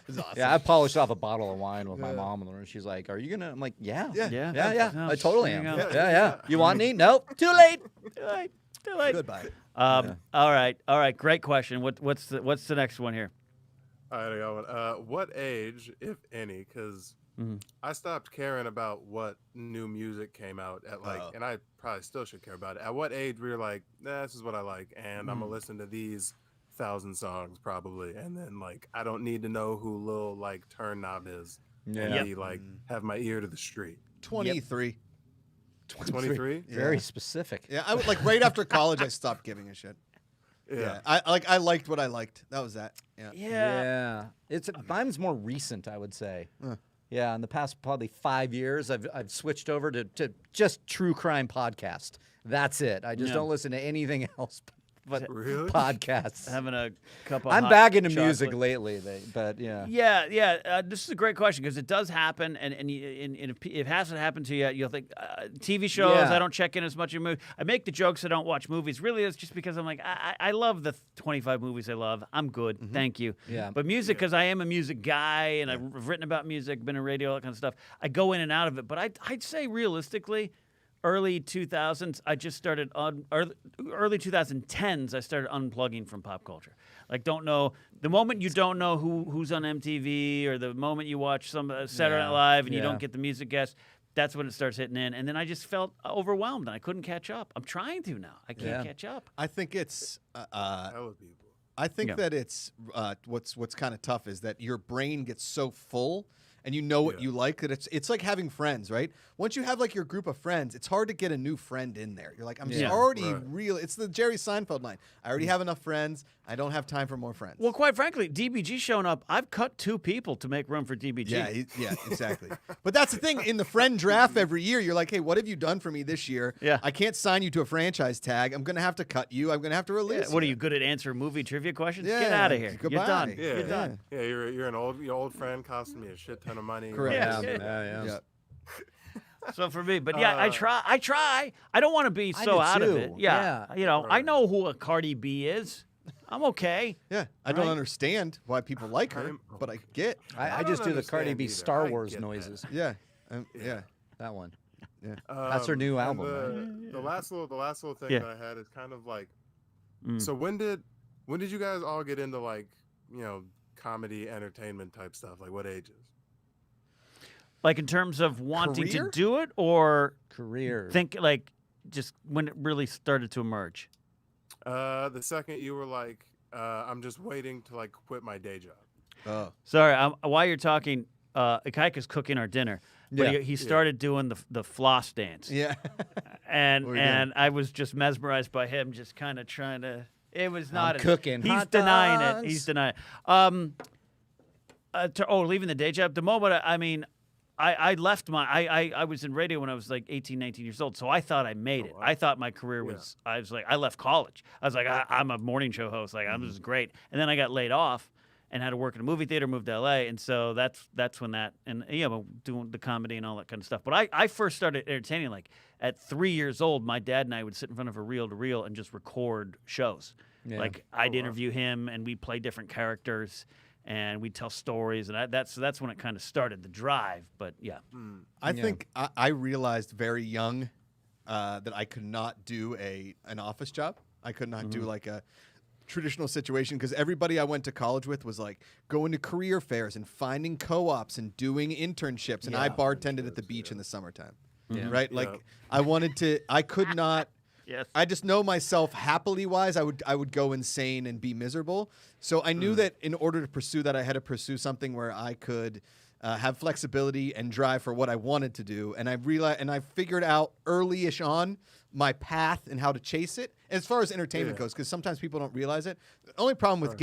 It was awesome. Yeah, I polished off a bottle of wine with my mom, and she's like, "Are you gonna?" I'm like, "Yeah, Yeah. No, I totally there am. you go. Yeah. You want any? Nope. Too late. Too late. Goodbye. All right. Great question. What's the next one here? All right, I got one. What age, if any, because I stopped caring about what new music came out at and I probably still should care about it. At what age we were like, nah, this is what I like, and I'm gonna listen to these 1,000 songs probably, and then like I don't need to know who Lil like Turn Knob is. Yeah. And be like have my ear to the street. 23. 23. Very specific. Yeah, I would like right after college I stopped giving a shit. Yeah. I liked what I liked. That was that. Yeah. Yeah. Mine's more recent, I would say. Yeah, in the past probably 5 years, I've switched over to just true crime podcast. That's it. I just don't listen to anything else but Really? podcasts. Having a cup of I'm hot back into chocolate. music lately, but yeah. Yeah. This is a great question because it does happen, and if it hasn't happened to you yet, you'll think TV shows. Yeah. I don't check in as much in movies. I make the jokes. I don't watch movies. Really, it's just because I'm like I love the 25 movies I love. I'm good. Thank you. Yeah. But music, because I am a music guy, and I've written about music, been in radio, all that kind of stuff. I go in and out of it. But I'd say realistically, early 2000s, I just started early 2010s. I started unplugging from pop culture. Like, don't know the moment you don't know who's on MTV, or the moment you watch some Saturday Night Live and you don't get the music guest. That's when it starts hitting in, and then I just felt overwhelmed and I couldn't catch up. I'm trying to now. I can't catch up. I think it's Hella people. I think that it's what's kind of tough is that your brain gets so full and you know what you like that it's like having friends, right? Once you have like your group of friends, it's hard to get a new friend in there. You're like, I'm just already real. It's the Jerry Seinfeld line. I already have enough friends. I don't have time for more friends. Well, quite frankly, DBG showing up, I've cut 2 people to make room for DBG. Yeah, exactly. But that's the thing. In the friend draft every year, you're like, hey, what have you done for me this year? Yeah. I can't sign you to a franchise tag. I'm going to have to cut you. I'm going to have to release What are you, good at answering movie trivia questions? Yeah, Get out of here. goodbye. You're done. Yeah, You're done. Yeah, you're an old friend costing me a shit ton of money. Correct. Yeah. So for me, but I try. I don't want to be so out of too. it. Yeah. Yeah. You know, I know who a Cardi B is. I'm okay. Yeah, I don't understand why people like her, but I get. I don't just do the Cardi understand B either. Star I Wars get that. noises. Yeah, yeah. That one. Yeah. That's her new And album, right? The last little thing Yeah. that I had is kind of like, Mm. so when did you guys all get into like, comedy, entertainment type stuff? Like what ages? Like in terms of wanting Career? to do it, or Career. think like just when it really started to emerge. The second you were like, I'm just waiting to like quit my day job. Oh, Sorry, while you're talking, Ikaika's cooking our dinner, but Yeah. he started doing the floss dance, yeah. and What are you doing? I was just mesmerized by him, just kind of trying to. It was not cooking He's hot denying dogs. it. He's denying. Leaving the day job. The moment I left I was in radio when I was like 18, 19 years old, so I thought I made it. wow. I thought my career was. I was like, I left college. I was like, I'm a morning show host. Like, I'm just great. And then I got laid off and had to work in a movie theater, moved to LA, and so that's when that and doing the comedy and all that kind of stuff. But I first started entertaining like at 3 years old. My dad and I would sit in front of a reel-to-reel and just record shows. Yeah. Like I'd interview him and we'd play different characters. And we'd tell stories, and that's when it kind of started the drive. But yeah, I think I realized very young that I could not do an office job. I could not do like a traditional situation because everybody I went to college with was like going to career fairs and finding co-ops and doing internships, and I bartended at the beach in the summertime. Right? Like I could not. yes, I just know myself happily wise. I would go insane and be miserable. So I knew that in order to pursue that, I had to pursue something where I could have flexibility and drive for what I wanted to do. And I figured out early-ish on my path and how to chase it. As far as entertainment goes, because sometimes people don't realize it. The only problem with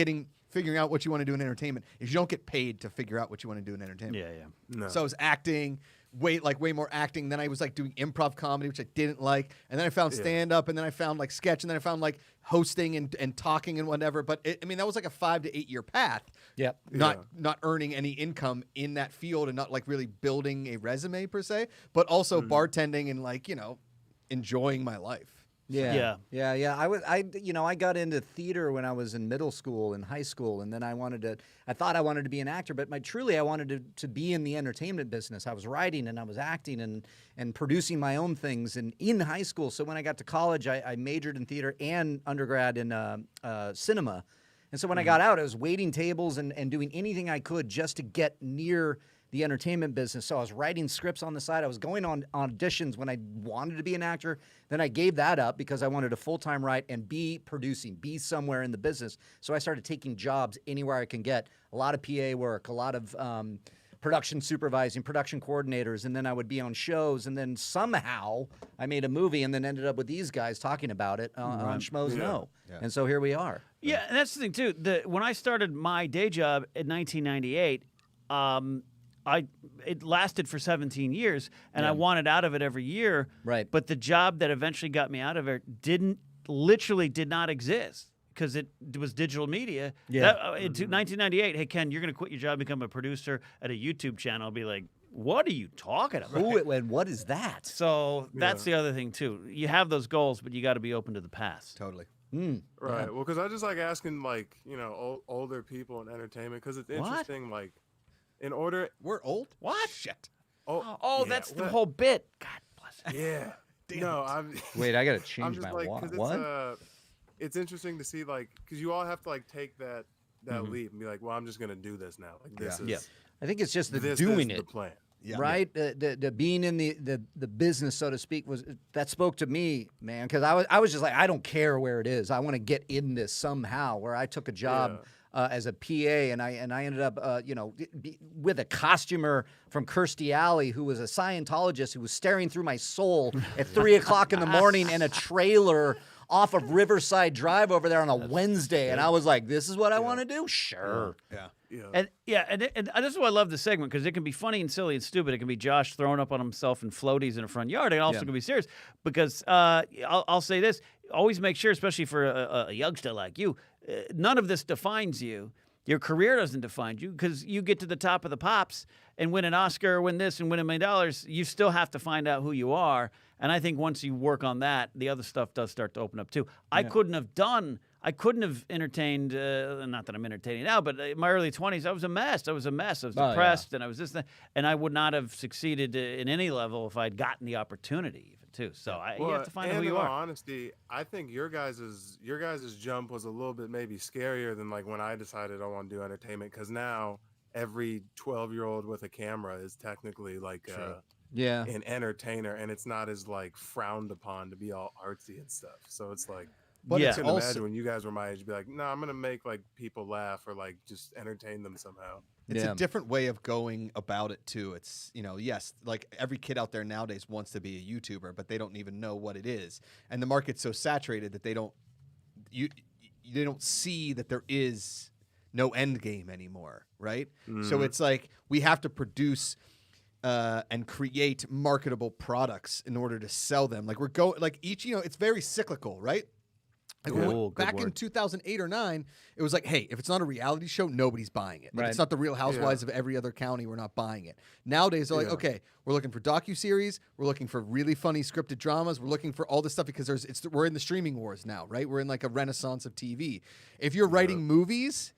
figuring out what you want to do in entertainment is you don't get paid to figure out what you want to do in entertainment. yeah. No. So I was acting, way more acting. Then I was like doing improv comedy, which I didn't like. And then I found stand up, and then I found like sketch, and then I found like hosting and talking and whatever. But that was like a 5 to 8 year path. Yep. Not earning any income in that field and not like really building a resume per se, but also bartending and like, enjoying my life. Yeah. I got into theater when I was in middle school and high school, and then I thought I wanted to be an actor, but I wanted to be in the entertainment business. I was writing and I was acting and producing my own things in high school. So when I got to college, I majored in theater and undergrad in cinema. And so when I got out, I was waiting tables and doing anything I could just to get near the entertainment business. So I was writing scripts on the side. I was going on auditions when I wanted to be an actor. Then I gave that up because I wanted a full-time write and be producing, be somewhere in the business. So I started taking jobs anywhere I can get. A lot of PA work, a lot of production supervising, production coordinators, and then I would be on shows. And then somehow I made a movie and then ended up with these guys talking about it on Schmoes Know. Yeah. And so here we are. Yeah, and that's the thing too. When I started my day job in 1998, it lasted for 17 years, and I wanted out of it every year. Right. But the job that eventually got me out of it literally did not exist because it was digital media. Yeah. In 1998, hey, Ken, you're going to quit your job and become a producer at a YouTube channel. I'll be like, what are you talking about? And what is that? So that's the other thing, too. You have those goals, but you got to be open to the past. Totally. Right. Well, because I just like asking like, older people in entertainment because it's interesting, like, in order, We're old? What? Shit. Oh, that's the whole bit. God bless it. Yeah. No, I'm. Wait, I got to I'm change just my like, watch. because What? it's interesting to see like, because you all have to like take that leap and be like, well, I'm just gonna do this now. Like this is I think it's just the this doing is it. the plan. Yeah. Right, the being in the business, so to speak, that spoke to me, man. Because I was just like, I don't care where it is. I want to get in this somehow. Where I took a job as a PA, and I ended up, with a costumer from Kirstie Alley who was a Scientologist who was staring through my soul at 3 o'clock in the morning in a trailer off of Riverside Drive over there on a Wednesday, and I was like, "This is what I want to do." Sure. Yeah. Yeah. And this is why I love the segment, because it can be funny and silly and stupid. It can be Josh throwing up on himself in floaties in a front yard. It also can be serious, because I'll say this: always make sure, especially for a youngster like you, none of this defines you. Your career doesn't define you, because you get to the top of the pops and win an Oscar, win this, and win $1 million. You still have to find out who you are. And I think once you work on that, the other stuff does start to open up too. I couldn't have done I couldn't have entertained. Not that I'm entertaining now, but in my early 20s, I was a mess. I was depressed, and I was and I would not have succeeded in any level if I'd gotten the opportunity. Too. So you have to find out who you are. In all honesty, I think your guys' jump was a little bit maybe scarier than like when I decided I want to do entertainment, because now every 12-year-old with a camera is technically like an entertainer, and it's not as like frowned upon to be all artsy and stuff. So it's like, but I can imagine when you guys were my age, be like, no, I'm gonna make like people laugh or like just entertain them somehow. It's a different way of going about it too. It's, yes, like every kid out there nowadays wants to be a YouTuber, but they don't even know what it is. And the market's so saturated that they don't see that there is no end game anymore, right? So it's like we have to produce and create marketable products in order to sell them. Like it's very cyclical, right? Back in 2008 or 2009, it was like, hey, if it's not a reality show, nobody's buying it. Like, it's not the Real Housewives of every other county. We're not buying it. Nowadays, they're like, okay, we're looking for docuseries. We're looking for really funny scripted dramas. We're looking for all this stuff because we're in the streaming wars now, right? We're in like a renaissance of TV. If you're writing movies,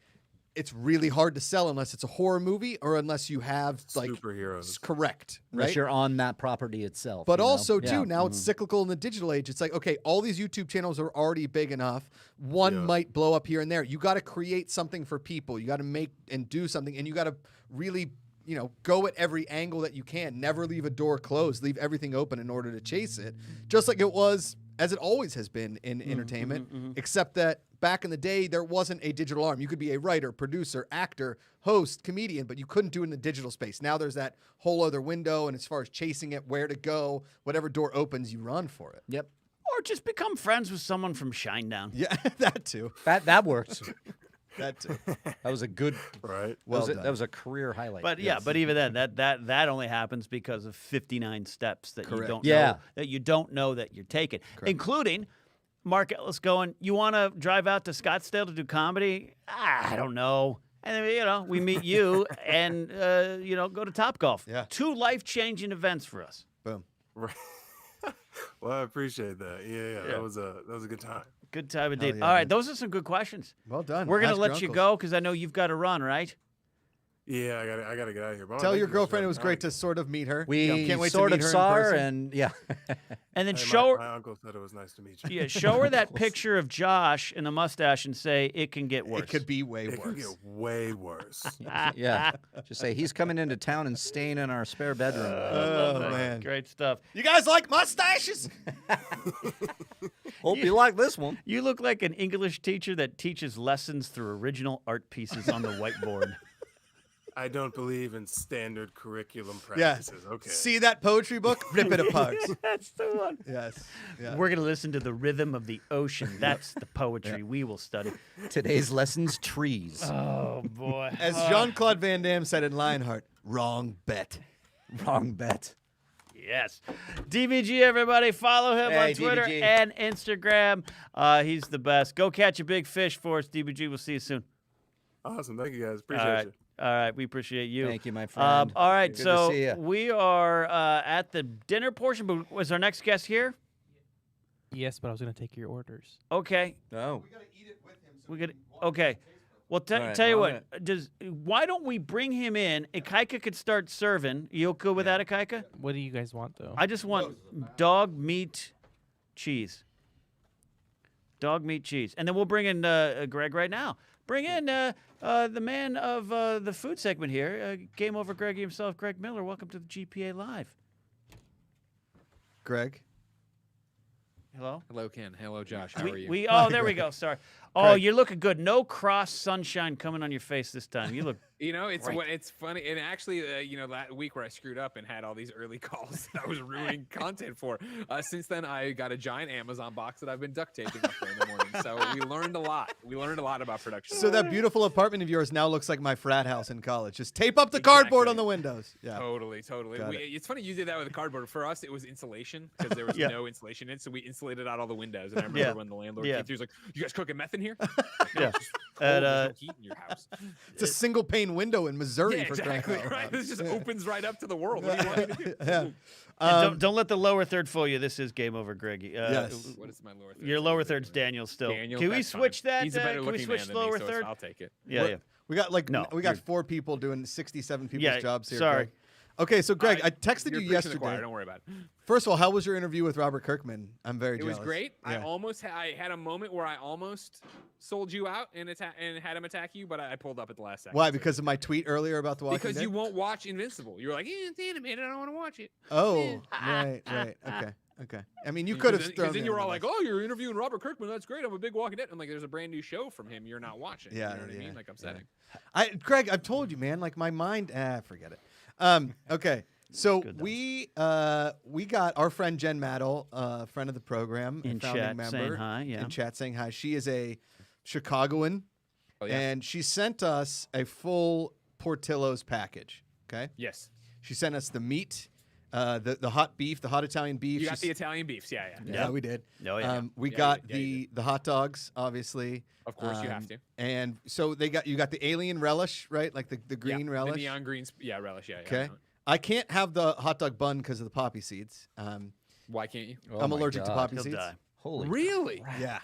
it's really hard to sell unless it's a horror movie or unless you have like superheroes. Correct. Unless right? you're on that property itself. But also too, now it's cyclical in the digital age. It's like, okay, all these YouTube channels are already big enough. One might blow up here and there. You got to create something for people. You got to make and do something, and you got to really, go at every angle that you can. Never leave a door closed. Leave everything open in order to chase it. Just like it was, as it always has been in entertainment, except that back in the day, there wasn't a digital arm. You could be a writer, producer, actor, host, comedian, but you couldn't do it in the digital space. Now there's that whole other window, and as far as chasing it, where to go, whatever door opens, you run for it. Yep. Or just become friends with someone from Shinedown. Yeah, that too. That works. That too. That was a good. Right. That was a career highlight. But but even then, that only happens because of 59 steps that you don't know that you're taking, including Mark Ellis going, you want to drive out to Scottsdale to do comedy? I don't know. And then, we meet you and, go to Topgolf. Yeah. 2 life-changing events for us. Boom. Right. Well, I appreciate that. Yeah. That was a good time. Good time indeed. Yeah, all right, man. those are some good questions. Well done. We're going to Ask let your you uncles. go because I know you've got to run, right? Yeah, I gotta get out of here. But Tell your girlfriend it was great to sort of meet her. We can't wait sort to meet of her saw in her, person. and And then Hey, show her. my uncle said it was nice to meet you. Yeah, show her that picture of Josh in the mustache and say it can get worse. It could be way It worse. could get way worse. yeah. Just say he's coming into town and staying in our spare bedroom. Oh, man. Great stuff. You guys like mustaches? Hope you like this one. You look like an English teacher that teaches lessons through original art pieces on the whiteboard. I don't believe in standard curriculum Yeah. practices. Okay. See that poetry book? Rip it apart. That's the one. Yes. Yeah. We're going to listen to the rhythm of the ocean. That's the poetry we will study. Today's lesson's trees. Oh, boy. As Jean-Claude Van Damme said in Lionheart, wrong bet. Wrong bet. Yes. DBG, everybody. Follow him Hey, on Twitter DBG. and Instagram. He's the best. Go catch a big fish for us, DBG. We'll see you soon. Awesome. Thank you guys. All Appreciate right. you. All right. We appreciate you. Thank you, my friend. All right. Good so to see ya. we are at the dinner portion, but was our next guest here? Yes, but I was going to take your orders. Okay. Oh. Okay. Well, All right, tell you well, what. Why don't we bring him in? Ikaika could start serving. You okay with that, Ikaika? What do you guys want, though? I just want dog meat cheese. Dog meat cheese. And then we'll bring in Greg right now. Bring in the man of the food segment here. Game Over Greggy himself, Greg Miller. Welcome to the GPA Live. Greg? Hello? Hello, Ken. Hello, Josh. How are you? There we go. Sorry. Oh, you're looking good. No cross sunshine coming on your face this time. You look. It's funny, and actually, that week where I screwed up and had all these early calls that I was ruining content for. Since then, I got a giant Amazon box that I've been duct taping up there in the morning. So we learned a lot. We learned a lot about production. So that beautiful apartment of yours now looks like my frat house in college. Just tape up the cardboard on the windows. Yeah. Totally. Got It's funny you did that with the cardboard. For us, it was insulation because there was no insulation in it. So we insulated out all the windows. And I remember when the landlord came through, he was like, "You guys cooking meth in in here? Yeah. Just At, there's no heat in your house. It's a single pane window in Missouri Yeah, for crying exactly. out Right. loud. This just opens right up to the world. What do you want me to do? Yeah. And don't let the lower third fool you. This is game over, Greg. Yes. What is my lower third? Your lower third's Daniel still. Daniel, Can we that's fine. switch that? He's a better can we looking switch man the than me, lower so third? I'll take it. Yeah, yeah. We got like No, we got you're- 4 people doing 67 people's Yeah, jobs here. sorry. Greg. Okay, so Greg, I texted You're you preaching to the choir, yesterday. Don't worry about it. First of all, how was your interview with Robert Kirkman? I'm very It jealous. was great. Yeah. I had a moment where I almost sold you out and had him attack you, but I pulled up at the last second. Why? So- Because of my tweet earlier about the Walking because Dead? you won't watch Invincible. You're like, it's animated. I don't want to watch it. Oh, right. Okay. I mean, you could have thrown Because then me you were under all the like, bus. oh, you're interviewing Robert Kirkman. That's great. I'm a big Walking Dead. I'm like, there's a brand new show from him. You're not watching. Yeah, You know what I yeah, mean? Like, upsetting. Greg, I've told you, man. Like my mind. Forget it. Okay. So good, though. we got our friend Jen Maddle, friend of the program, In and founding chat member, saying hi, yeah. in chat saying hi. She is a Chicagoan, Oh, yeah. and she sent us a full Portillo's package. Okay. Yes. She sent us the meat, the hot beef, the hot Italian beef. You got She's- the Italian beefs. Yeah. Yeah, we did. Oh, yeah. We Yeah, got you did. the hot dogs, obviously. Of course, you have to. And so you got the alien relish, right? Like the green Yeah, relish. The neon greens. Yeah, relish. Yeah. I Okay. know it. I can't have the hot dog bun because of the poppy seeds. Why can't you? Oh I'm my allergic to God. poppy He'll seeds. die. Holy Really? Yeah.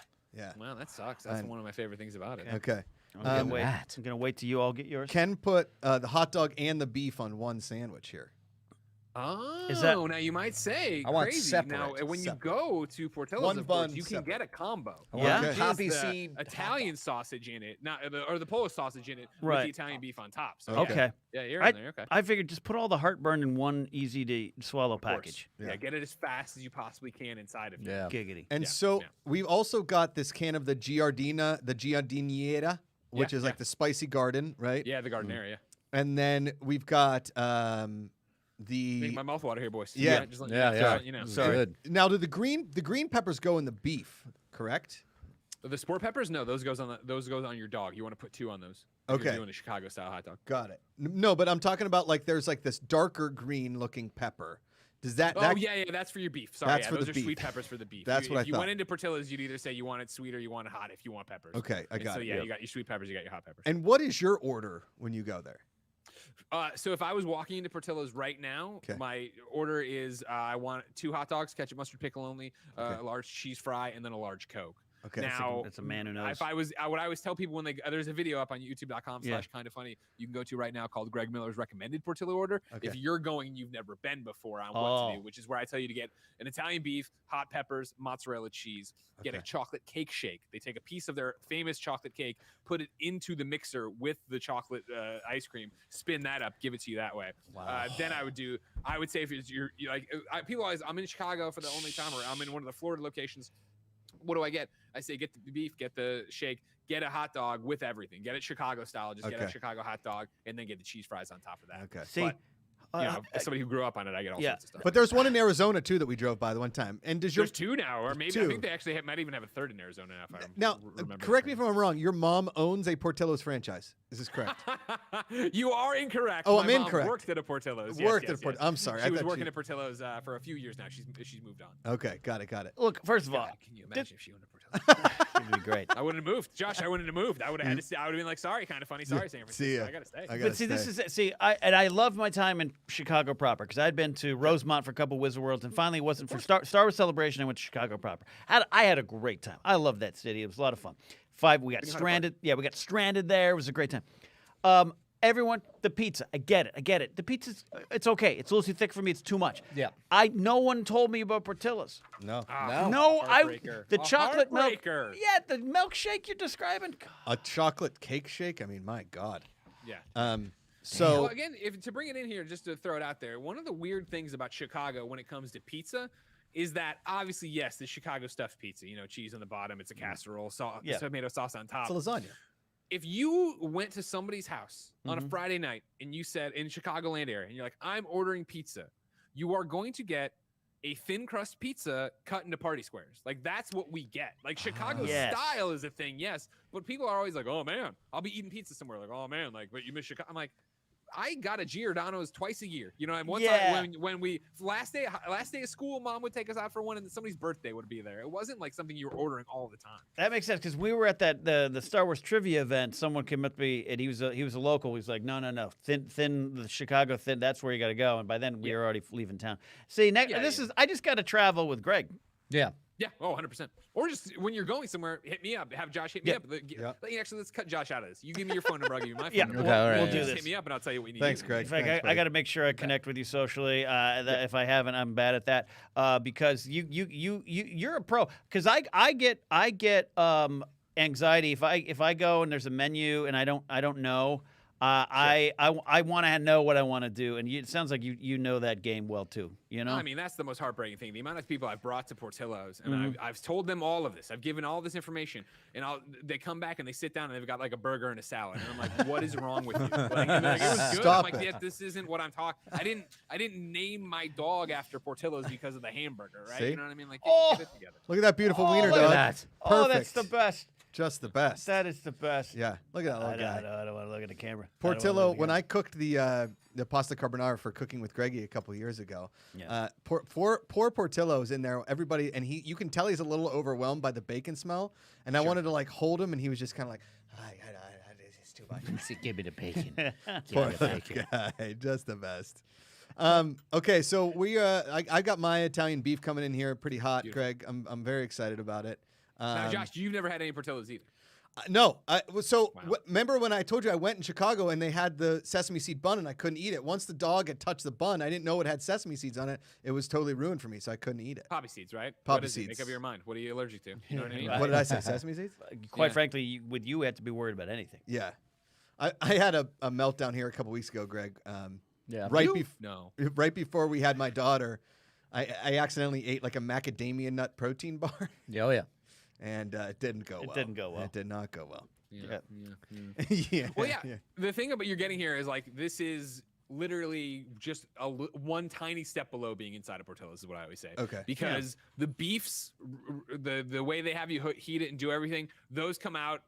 Wow, that sucks. That's And- one of my favorite things about it. Okay. I'm gonna wait. that. I'm gonna wait till you all get yours. Ken put the hot dog and the beef on one sandwich here. Oh, Is that- now you might say I want crazy. separate. Now, when you Separate. go to Portillo's, One of course, bun you can separate. get a combo. I Yeah? want Okay. poppy Just the seed hot Italian sausage in it, not or the Polish sausage in it with Right. the Italian beef on top. So Okay. yeah, you're I, in there. Okay. I figured just put all the heartburn in one easy to swallow Of course. package. Yeah. Yeah. Get it as fast as you possibly can inside of you. Yeah. Giggity. And Yeah, so yeah. we've also got this can of the Giardiniera, which Yeah, is like yeah. the spicy garden, right? Yeah, the garden area. And then we've got Make my mouth water here, boys. Yeah. Just let, Yeah, just yeah. let you know. It's Sorry. good. now do the green peppers go in the beef, correct? The sport peppers, no, those goes on your dog. You want to put 2 on those. If Okay. You're doing a Chicago style hot dog. Got it. No, but I'm talking about like there's like this darker green looking pepper. Does that? Oh yeah, that's for your beef. Sorry, That's yeah, for those the are beef. sweet peppers for the beef. That's what I if you thought. went into Portillo's, you'd either say you want it sweet or you want it hot. If you want peppers. Okay, I And got so it. yeah, Yep. you got your sweet peppers, you got your hot peppers. And what is your order when you go there? So if I was walking into Portillo's right now, Okay. my order is I want 2 hot dogs, ketchup, mustard, pickle only, Okay. a large cheese fry, and then a large Coke. Okay. Now, That's a man who knows. if I was, what I always tell people when they, there's a video up on Yeah. youtube.com/kindafunny you can go to right now called Greg Miller's recommended Portillo order. Okay. If you're going, you've never been before on what Oh. to do, which is where I tell you to get an Italian beef, hot peppers, mozzarella cheese, get a Okay. chocolate cake shake. They take a piece of their famous chocolate cake, put it into the mixer with the chocolate ice cream, spin that up, give it to you that way. Then I would say if it's you're like, people always, I'm in Chicago for the only time, or I'm in one of the Florida locations. What do I get? I say get the beef, get the shake, get a hot dog with everything. Get it Chicago style. Just get a Okay. Chicago hot dog, and then get the cheese fries on top of that. Okay. See, But, You know, as somebody who grew up on it, I get all yeah. sorts of stuff. But there's one in Arizona too that we drove by the one time. And does your There's 2 now, or maybe I 2. think they actually might even have a 3rd in Arizona now. If I now remember correct me if I'm wrong. Your mom owns a Portillo's franchise. Is this correct? You are incorrect. Oh, My I'm mom incorrect. Worked at a Portillo's. Worked at Port- I'm sorry, I She was thought working she- at Portillo's for a few years now. She's moved on. Okay, got it. look, first of all, God, can you imagine if she owned a Portillo's? it'd be great. I wouldn't have moved, Josh. I wouldn't have moved. I would have had to stay. I would have been like, sorry, kind of funny. Sorry, San Francisco. See ya. I gotta stay. I gotta But see, this stay. is I loved my time in Chicago proper because I'd been to Rosemont for a couple Wizard Worlds, and finally it wasn't for Star Wars Celebration. I went to Chicago proper. I had a great time. I loved that city. It was a lot of fun. We got stranded. Yeah, we got stranded there. It was a great time. Everyone, the pizza. I get it. The pizza's it's okay. It's a little too thick for me. It's too much. Yeah. No one told me about Portillo's. No. No, Heartbreaker. the A chocolate milk. heartbreaker. Yeah, the milkshake you're describing. God. A chocolate cake shake? I mean, my God. Yeah. So Well, again, to bring it in here, just to throw it out there, one of the weird things about Chicago when it comes to pizza is that obviously, yes, the Chicago stuffed pizza, cheese on the bottom, it's a casserole, Yeah. tomato sauce on top. it's a lasagna. If you went to somebody's house on Mm-hmm. a Friday night and you said in Chicagoland area, and you're like, I'm ordering pizza, you are going to get a thin crust pizza cut into party squares. Like that's what we get. Like Chicago Yes. style is a thing, yes, but people are always like, oh man, I'll be eating pizza somewhere. Like, oh man, like, but you miss Chicago. I'm like, I got a Giordano's twice a year. You know, and one Yeah. time when we last day of school, mom would take us out for one, and somebody's birthday would be there. It wasn't like something you were ordering all the time. That makes sense because we were at the Star Wars trivia event. Someone came up to me and he was a local. He was like, no, thin the Chicago thin. That's where you got to go. And by then we were already leaving town. See, I just got to travel with Greg. Yeah. Yeah, 100%. Or just when you're going somewhere, hit me up. Have Josh hit me up. Actually, let's cut Josh out of this. You give me your phone number, I'll give you my phone number. Okay, all right, We'll yeah. just hit me up and I'll tell you what you need. Thanks, to do. Greg. In fact, Thanks, I got to make sure I connect with you socially. If I haven't, I'm bad at that. Because you're a pro. Because I get anxiety if I go and there's a menu and I don't know. I want to know what I want to do, and it sounds like you know that game well too. You know, I mean, that's the most heartbreaking thing. The amount of people I've brought to Portillo's, and I've told them all of this. I've given all this information, and they come back and they sit down and they've got like a burger and a salad, and I'm like, what is wrong with you? Like, it was good. Stop I'm like, it. yeah, this isn't what I'm talking. I didn't name my dog after Portillo's because of the hamburger, right? See? You know what I mean? Like, Oh. get it together. Look at that beautiful wiener, look at dog. that. Oh, that's Perfect. the best. Just the best. That is the best. Yeah. Look at that little guy. I don't want to look at the camera. Portillo, when I cooked the pasta carbonara for Cooking with Greggy a couple years ago, poor Portillo's in there. Everybody, and you can tell he's a little overwhelmed by the bacon smell. And I wanted to like hold him, and he was just kind of like, it's too much. Give me the bacon. Poor guy, just the best. Okay, so I got my Italian beef coming in here pretty hot, Beautiful. Greg. I'm very excited about it. Now, Josh, you've never had any Portillo's either. No. So Wow. remember when I told you I went in Chicago and they had the sesame seed bun and I couldn't eat it. Once the dog had touched the bun, I didn't know it had sesame seeds on it. It was totally ruined for me, so I couldn't eat it. Poppy seeds, right? Poppy What is seeds. it? Make up your mind. What are you allergic to? You know what I mean? Right. What did I say? Sesame seeds? Quite Yeah. frankly, with you, we have to be worried about anything. Yeah. I had a meltdown here a couple weeks ago, Greg. Yeah. No. Right before we had my daughter, I accidentally ate like a macadamia nut protein bar, Yeah. Oh, yeah. and it didn't go well. It didn't go well. It did not go well. Yeah. Yeah. Well, yeah. The thing about you're getting here is like this is literally just one tiny step below being inside of Portillo's is what I always say. Okay. Because the beefs, the way they have you heat it and do everything, those come out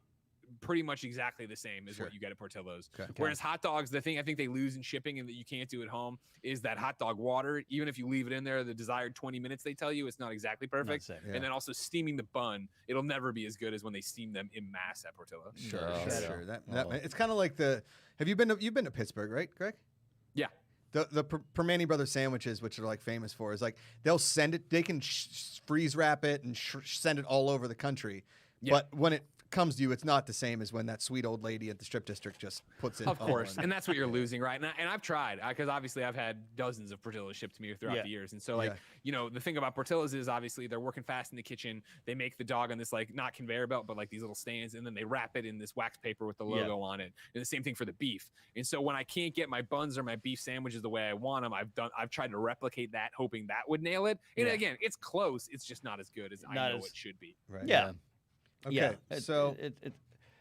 pretty much exactly the same as what you get at Portillo's. Okay. Whereas hot dogs, the thing I think they lose in shipping and that you can't do at home is that hot dog water. Even if you leave it in there, the desired 20 minutes they tell you, it's not exactly perfect. safe. Yeah. And then also steaming the bun, it'll never be as good as when they steam them in mass at Portillo's. Sure. Yeah. It's kind of like you've been to Pittsburgh, right, Greg? Yeah. The Permane Brothers sandwiches, which are like famous for, is like they'll send it. They can freeze wrap it and send it all over the country. Yeah. But when it comes to you, it's not the same as when that sweet old lady at the strip district just puts it. Of course, all in. and that's what you're losing, right? And I've tried because obviously I've had dozens of Portillo's shipped to me throughout the years, and so like the thing about Portillo's is obviously they're working fast in the kitchen. They make the dog on this like not conveyor belt, but like these little stands, and then they wrap it in this wax paper with the logo on it. And the same thing for the beef. And so when I can't get my buns or my beef sandwiches the way I want them, I've tried to replicate that, hoping that would nail it. And again, it's close. It's just not as good as I know it should be. Right. Yeah. Okay. Yeah. So.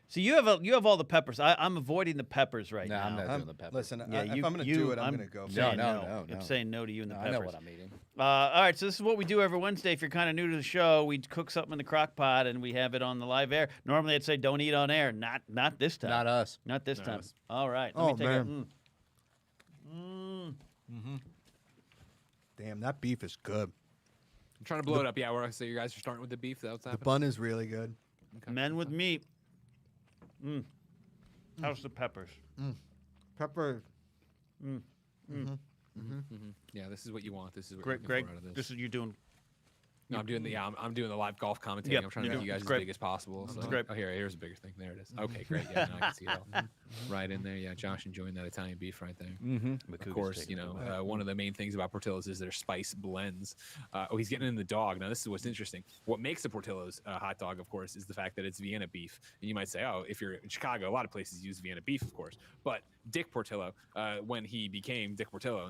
So you have all the peppers. I'm avoiding the peppers right No, now. I'm not doing the pepper. Listen, Yeah, if I'm going to do it, I'm going to go. For saying it. No. I'm saying no to you and the No, peppers. I know what I'm eating. All right, so this is what we do every Wednesday. If you're kind of new to the show, we cook something in the crock pot and we have it on the live air. Normally, I'd say don't eat on air. Not this time. Not us. Not this Not time. us. All right. Oh, Let me take man. Damn, that beef is good. I'm trying to blow it up. Yeah, so you guys are starting with the beef. That's what's The happening. bun is really good. Men with meat. How's the peppers? Pepper. Yeah, this is what you want. This is what Greg, you're Greg, looking for out of this is you doing. No, I'm doing the live golf commentating. Yep, I'm trying to you're make you doing- guys it's as great. big as possible. So. great. Oh, here's a bigger thing. There it is. Okay, great. Yeah, now I can see it all. Right in there. Yeah, Josh enjoying that Italian beef right there. Of course, one of the main things about Portillo's is their spice blends. He's getting in the dog. Now, this is what's interesting. What makes a Portillo's hot dog, of course, is the fact that it's Vienna beef. And you might say, oh, if you're in Chicago, a lot of places use Vienna beef, of course. But Dick Portillo, when he became Dick Portillo,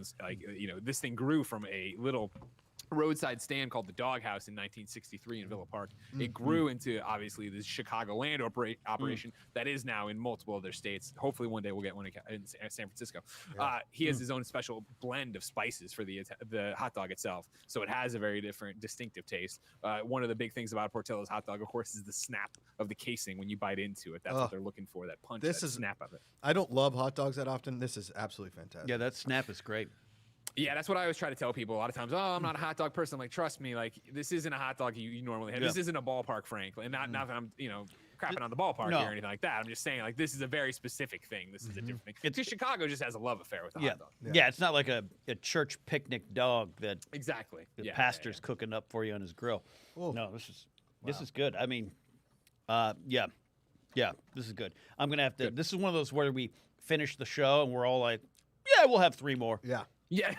this thing grew from a little roadside stand called the Dog House in 1963 in Villa Park. It grew into obviously this Chicagoland operation that is now in multiple other states. Hopefully one day we'll get one in San Francisco. He has his own special blend of spices for the hot dog itself, so it has a very different, distinctive taste. One of the big things about Portillo's hot dog, of course, is the snap of the casing when you bite into it. That's what they're looking for, that punch, that snap of it. I don't love hot dogs that often. This is absolutely fantastic. Yeah, that snap is great. Yeah, that's what I always try to tell people a lot of times. Oh, I'm not a hot dog person. I'm like, trust me, like this isn't a hot dog you normally have. This isn't a ballpark, frankly. And not that I'm, crapping on the ballpark or anything like that. I'm just saying, like, this is a very specific thing. This is a different thing. Because Chicago just has a love affair with the hot dog. Yeah, it's not like a church picnic dog that the pastor's cooking up for you on his grill. Oh. No, this is good. I mean, yeah, this is good. I'm gonna have to. This is one of those where we finish the show and we're all like, yeah, we'll have 3 more. Yeah. Yeah.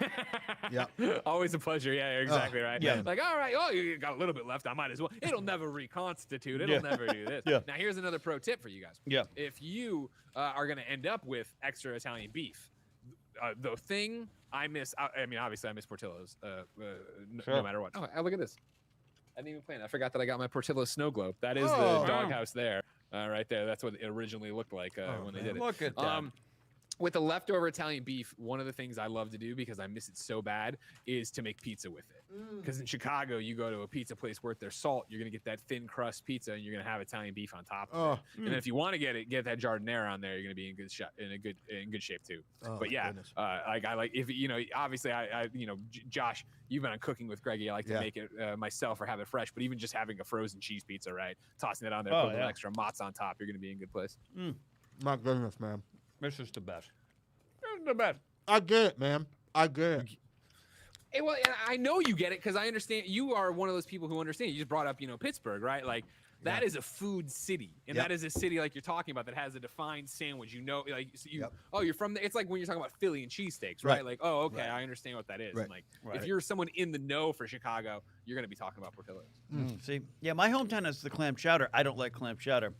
Yeah. Always a pleasure. Yeah, you're exactly right. Yeah. Like, all right, you got a little bit left. I might as well. It'll never reconstitute. It'll never do this. Yeah. Now, here's another pro tip for you guys. Yeah. If you are going to end up with extra Italian beef, the thing I miss, I mean, obviously I miss Portillo's no matter what. Oh, look at this. I didn't even plan. I forgot that I got my Portillo snow globe. That is the doghouse there, right there. That's what it originally looked like when they did it. Look at that. With the leftover Italian beef, one of the things I love to do because I miss it so bad is to make pizza with it. Because in Chicago, you go to a pizza place worth their salt, you're gonna get that thin crust pizza, and you're gonna have Italian beef on top of it. And then if you want to get that giardiniera on there, you're gonna be in good shape too. But yeah, I like if obviously Josh, you've been on Cooking with Greggy. I like to make it myself or have it fresh. But even just having a frozen cheese pizza, right? Tossing it on there, putting an extra mozz on top, you're gonna be in good place. My goodness, man. This is the best. It's the best. I get it, man. I get it. Hey, well, and I know you get it because I understand. You are one of those people who understand. You just brought up, Pittsburgh, right? Like that is a food city, and that is a city like you're talking about that has a defined sandwich. You're from there. It's like when you're talking about Philly and cheesesteaks, right? Like, oh, okay, I understand what that is. Right. And like, if you're someone in the know for Chicago, you're going to be talking about Portillo's. See, yeah, my hometown is the clam chowder. I don't like clam chowder,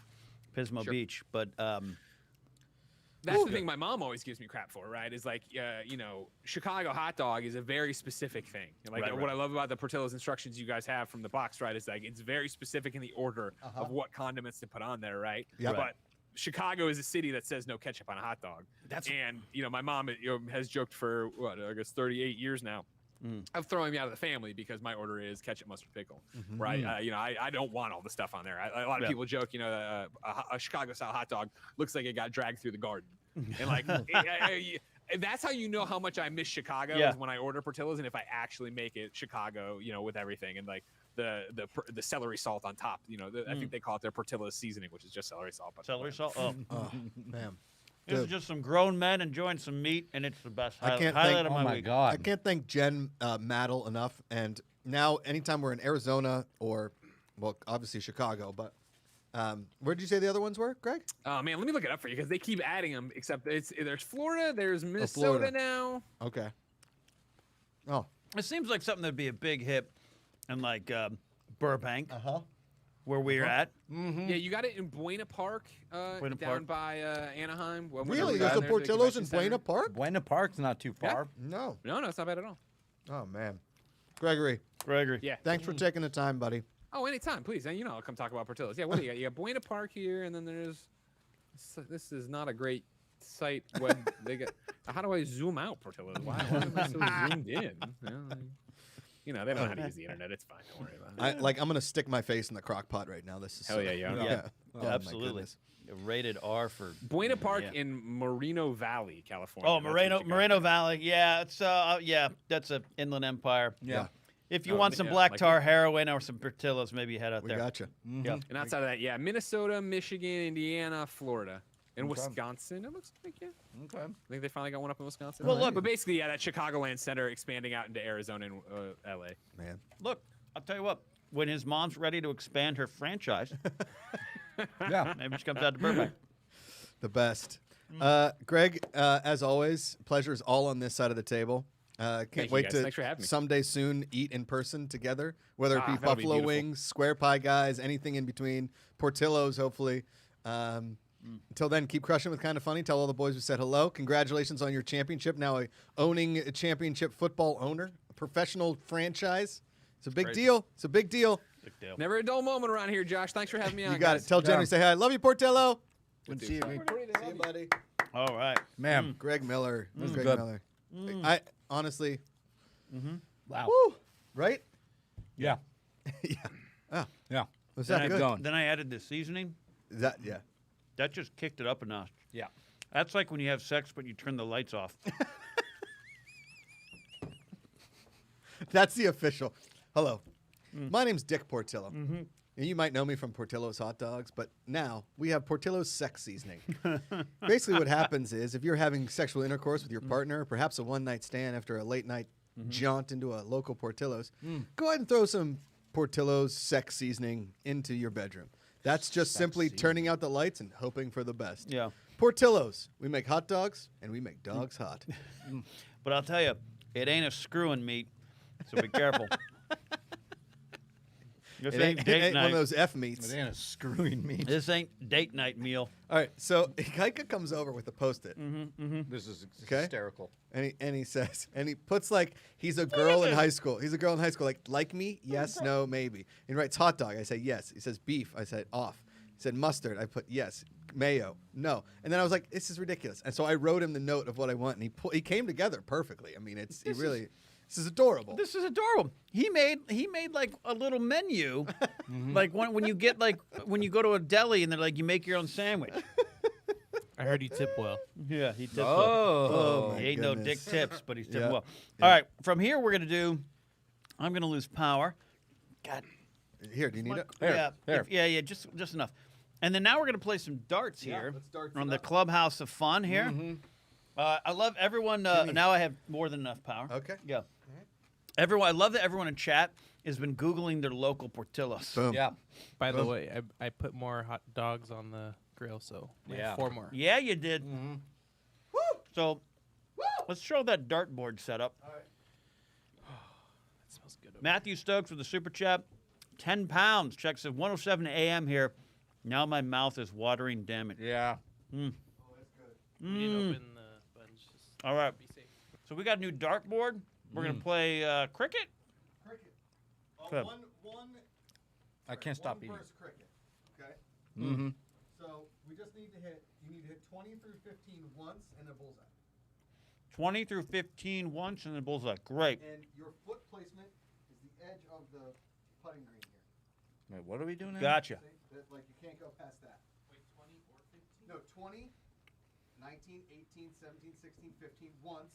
Pismo Beach, but that's the thing my mom always gives me crap for, right? Is like, Chicago hot dog is a very specific thing. Like what I love about the Portillo's instructions you guys have from the box, right, is like it's very specific in the order of what condiments to put on there, right? Yeah. But Chicago is a city that says no ketchup on a hot dog. My mom has joked for 38 years now of throwing me out of the family because my order is ketchup, mustard, pickle. Right? I don't want all the stuff on there. A lot of people joke, a Chicago-style hot dog looks like it got dragged through the garden, and like that's how you know how much I miss Chicago is when I order Portillo's and if I actually make it Chicago, with everything and like the celery salt on top. I think they call it their Portillo's seasoning, which is just celery salt. Celery salt. Oh, man. This is just some grown men enjoying some meat, and it's the best highlight of my week. I can't thank Jen Maddle enough. And now, anytime we're in Arizona or, well, obviously Chicago, but where did you say the other ones were, Greg? Oh, man, let me look it up for you because they keep adding them, except there's Florida, there's Minnesota now. Okay. Oh. It seems like something that'd be a big hit in like Burbank. Where we're at. Yeah, you got it in Buena Park, down by Anaheim. Really? There's a Portillo's in Buena Park? Buena Park's not too far. No, it's not bad at all. Oh, man. Gregory. Yeah. Thanks for taking the time, buddy. Oh, anytime, please. And I'll come talk about Portillo's. Yeah, what do you got? You got Buena Park here, and then there's. This is not a great site when they get. How do I zoom out Portillo's? Why am I so zoomed in? They don't know how to use the internet. It's fine. Don't worry about it. I'm gonna stick my face in the crock pot right now. This is hell yeah. Oh, absolutely. Rated R for Buena Park in Moreno Valley, California. Oh, Moreno Valley. Yeah, it's that's an inland empire. Yeah. If you want some black tar heroin or some Portillo's, maybe head out We there. gotcha. Yeah. And outside of that, Minnesota, Michigan, Indiana, Florida. And Wisconsin, it looks like, Okay. I think they finally got one up in Wisconsin. Well, look, but basically, that Chicagoland Center expanding out into Arizona and LA. Man. Look, I'll tell you what. When his mom's ready to expand her franchise, maybe she comes out to Burbank. The best. Greg, as always, pleasure is all on this side of the table. Can't wait to Thanks for having me. someday soon eat in person together, whether it be that'll be buffalo beautiful. wings, square pie guys, anything in between, Portillo's, hopefully. Until then, keep crushing with Kind of Funny. Tell all the boys we said hello. Congratulations on your championship. Now owning a championship football owner, professional franchise. It's a big crazy. deal. It's a big deal. Big deal. Never a dull moment around here, Josh. Thanks for having me on. You got guys. it. Tell Jenny, say hi. Love you, Portillo. Good to see you. See you, buddy. All right. Man. Greg Miller. Greg Good. Miller. I honestly. Wow. Woo, right? Yeah. Yeah. Oh, Yeah. was Then that I, good? going. then I added the seasoning. That yeah. That just kicked it up a notch. Yeah. That's like when you have sex but you turn the lights off. That's the official. Hello. My name's Dick Portillo. And you might know me from Portillo's hot dogs, but now we have Portillo's sex seasoning. Basically, what happens is if you're having sexual intercourse with your partner, perhaps a one-night stand after a late-night jaunt into a local Portillo's, go ahead and throw some Portillo's sex seasoning into your bedroom. That's just simply turning out the lights and hoping for the best. Yeah. Portillo's. We make hot dogs, and we make dogs hot. But I'll tell you, it ain't a screwing meat, so be careful. This It ain't ain't, date it ain't one night. of those F meats. It ain't a screwing meat. This ain't date night meal. All right, so Kaika comes over with a Post-it. This is Okay. hysterical. And he says, and he puts like he's a girl in high school. He's a girl in high school. Like me? Yes, no, maybe. And he writes hot dog. I say yes. He says beef. I said off. He said mustard. I put yes. Mayo. No. And then I was like, this is ridiculous. And so I wrote him the note of what I want, and he came together perfectly. I mean, this is adorable. This is adorable. He made like a little menu, like when you get like when you go to a deli and they're like you make your own sandwich. I heard you tip well. Yeah, he tipped Oh, well. my He ain't no dick goodness. tips, but he's tipping Yeah. well. Yeah. All right, from here we're gonna do. I'm gonna lose power. God. Here, do you need it? Yeah, just enough. And then now we're gonna play some darts here let's dart on it the up. Clubhouse of Fun here. I love everyone. Now I have more than enough power. Okay. Yeah. Everyone, I love that everyone in chat has been Googling their local Portillos. Boom. Yeah. By the way, I put more hot dogs on the grill, so we have Yeah. 4 more. Yeah, you did. So let's show that dartboard setup. That smells good. Matthew Stokes with the super chat, 10 pounds. Checks at 1:07 a.m. here. Now my mouth is watering. Damn it. Yeah. We didn't open the buttons. Just All right. be safe. So we got a new dartboard. We're gonna play cricket. Cricket. Good. One I can't stop eating. burst cricket. Okay? Mm-hmm. So we just need to hit 20 through 15 once and a bullseye. 20 through 15 once and the bullseye. Great. And your foot placement is the edge of the putting green here. Wait, what are we doing now? Gotcha. See? That, like you can't go past that. Wait, 20 or 15? No, 20, 19, 18, 17, 16, 15 once.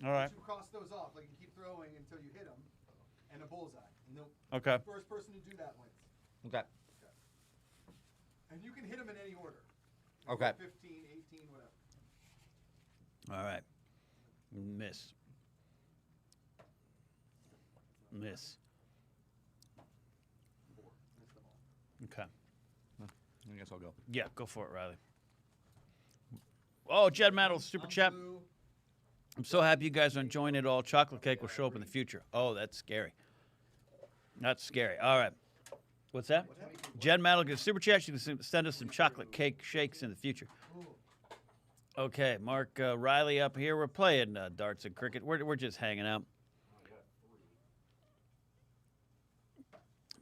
All right. You cross those off, like you keep throwing until you hit them, and a bullseye. And the Okay. first person to do that wins. Okay. And you can hit them in any order. Okay. 15, 18, whatever. All right. Miss. Miss. Okay. I guess I'll go. Yeah, go for it, Riley. Oh, Jed Maddles, super chat. Blue. I'm so happy you guys are enjoying it all. Chocolate cake will show up in the future. Oh, that's scary. That's scary. All right. What's that? Jed Maddle gives super chat. You can send us some chocolate cake shakes in the future. Okay, Mark Riley up here. We're playing darts and cricket. We're just hanging out.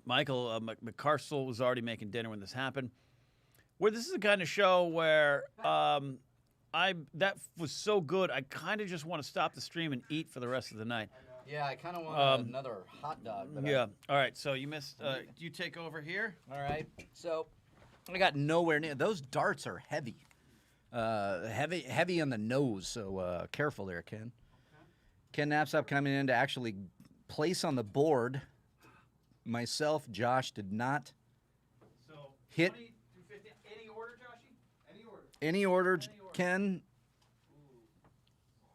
Michael McCarcel was already making dinner when this happened. Where this is the kind of show where that was so good, I kind of just want to stop the stream and eat for the rest of the night. Yeah, I kind of want another hot dog. But Yeah. All right. So you missed. You take over here. All right. So I got nowhere near. Those darts are heavy. Heavy on the nose. So careful there, Ken. Ken Knapsop coming in to actually place on the board. Myself, Josh did not So hit 20 through 50. Any order, Joshy? Any order. any order, Ken.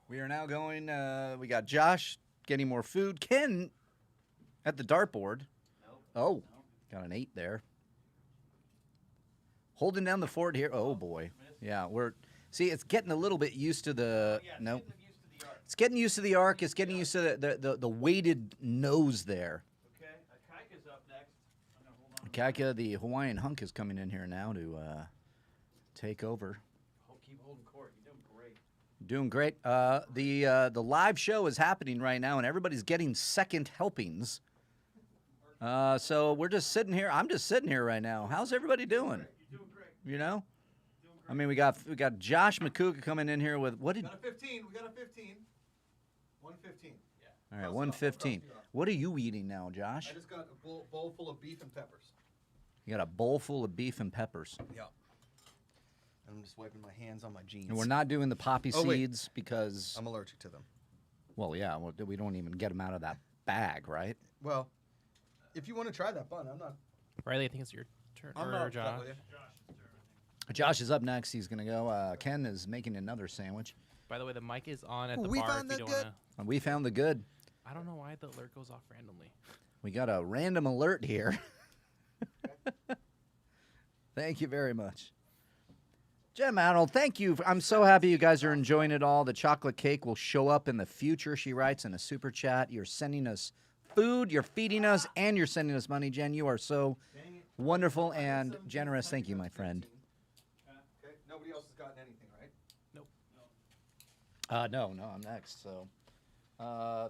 We are now going. We got Josh getting more food. Ken at the dartboard. Oh, got an 8 there. Holding down the fort here. Oh boy. Yeah, see, it's getting a little bit used to the. No. It's getting used to the arc. It's getting used to the weighted nose there. Okay. Kaika's up next. I'm gonna hold on. Kaika, the Hawaiian hunk, is coming in here now to take over. Keep holding court. You're doing great. Doing great. The live show is happening right now, and everybody's getting second helpings. So we're just sitting here. I'm just sitting here right now. How's everybody doing? You're doing great. You know, I mean, we got Josh Macuga coming in here with what did? We got a 15. We got a 15. 115. All right, 115. What are you eating now, Josh? I just got a bowl full of beef and peppers. You got a bowl full of beef and peppers. Yeah. I'm just wiping my hands on my jeans. And we're not doing the poppy Oh, wait. seeds because, I'm allergic to them. well, yeah, we don't even get them out of that bag, right? Well, if you want to try that bun, I'm not. Riley, I think it's your turn. I'm or not upset Josh. with you. Josh is up next. He's gonna go. Ken is making another sandwich. By the way, the mic is on at Ooh, the we bar. found if the you good- wanna... And we found the good. I don't know why the alert goes off randomly. We got a random alert here. Thank you very much. Jem Arnold, thank you. I'm so happy you guys are enjoying it all. The chocolate cake will show up in the future, she writes in a super chat. You're sending us food, you're feeding us, and you're sending us money, Jen. You are so wonderful and generous. Thank you, my friend. Okay. Nobody else has gotten anything, right? No, I'm next. So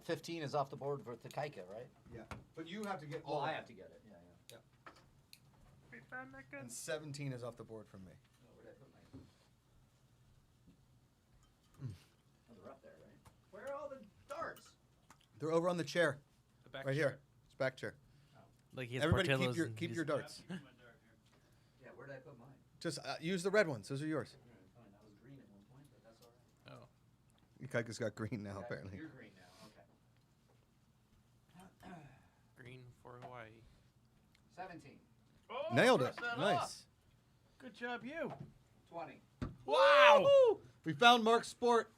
15 is off the board for Takaika, right? Yeah. But you have to get all. Oh, I of have them. to get it. Yeah. And 17 is off the board from me. Where did I put my? Oh, they're up there, right? Where are all the darts? They're over on the chair. The back Right here. It's back chair. Like he has Everybody Portillo's keep and your he's- darts. Yeah, where did I put mine? Just use the red ones. Those are yours. Fine, that was green at one point, but that's all right. Oh. Kaika's got green now, apparently. You're green now. Okay. Green for Hawaii. 17, Oh, Nailed it. cross that Nice. off. Good job, you. 20. Wow. We found Mark's sport.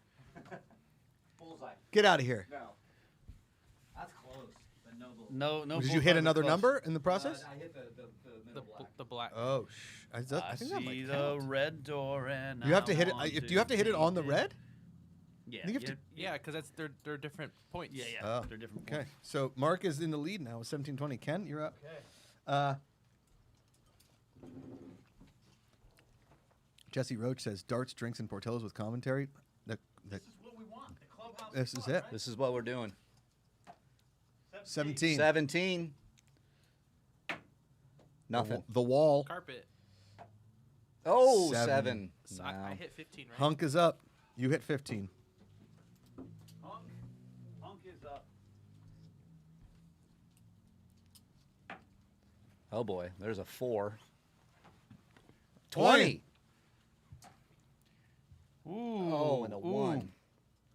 Bullseye. Get out of here. No. That's close, but no bullseye. No. Did you hit bullseye, another but close. number in the process? I hit the middle black. The black. Oh, I I think that see might the count. red door and You have to I hit it. want Do you have to hit it on the red? Yeah. I think you have to- Yeah, because that's they're different points. Yeah. Oh, They're different. Okay, points. so Mark is in the lead now with 17-20. Ken, you're up. Okay. Jesse Roach says darts, drinks, and Portillo's with commentary. This is what we want. The clubhouse. This is it. This is what we're doing. 17. 17. Nothing. The wall. Carpet. Oh, 7. 7. So No. I hit 15, right? Hunk is up. You hit 15. Hunk is up. Oh boy, there's a 4. 20. Ooh. Oh, and a ooh. 1.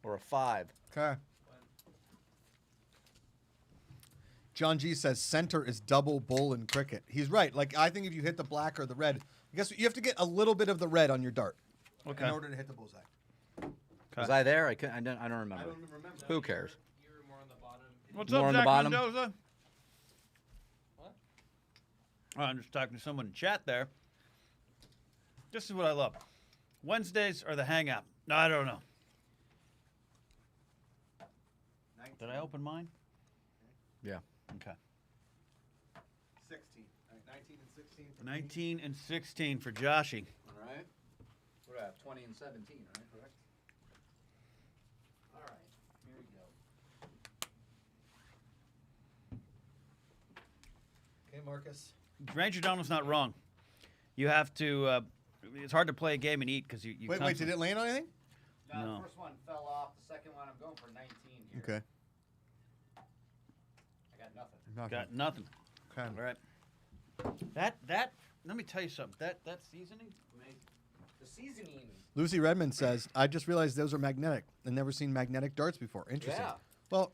Or a 5. Okay. John G says center is double bull in cricket. He's right. Like, I think if you hit the black or the red, I guess you have to get a little bit of the red on your dart Okay. in order to hit the bullseye. Was I there? I don't remember. I don't even remember. Who cares? You were more on the bottom. What's More up, on the Jack bottom. Mendoza? What? Oh, I'm just talking to someone in chat there. This is what I love. Wednesdays are the hangout. No, I don't know. Did I open mine? Yeah. Okay. 16. All right, 19 and 16. for me. 19 and 16 for Joshy. All right. What do I have? 20 and 17, right? Correct. All right. Here we go. Okay, Marcus. Ranger Donald's not wrong. You have to. It's hard to play a game and eat because you. Wait, did it land on anything? No. The first one fell off. The second one, I'm going for 19 here. Okay. I got nothing. Got nothing. Okay. All right. That. Let me tell you something. That seasoning. Amazing. The seasoning. Lucy Redmond says, I just realized those are magnetic. I've never seen magnetic darts before. Interesting. Yeah. Well,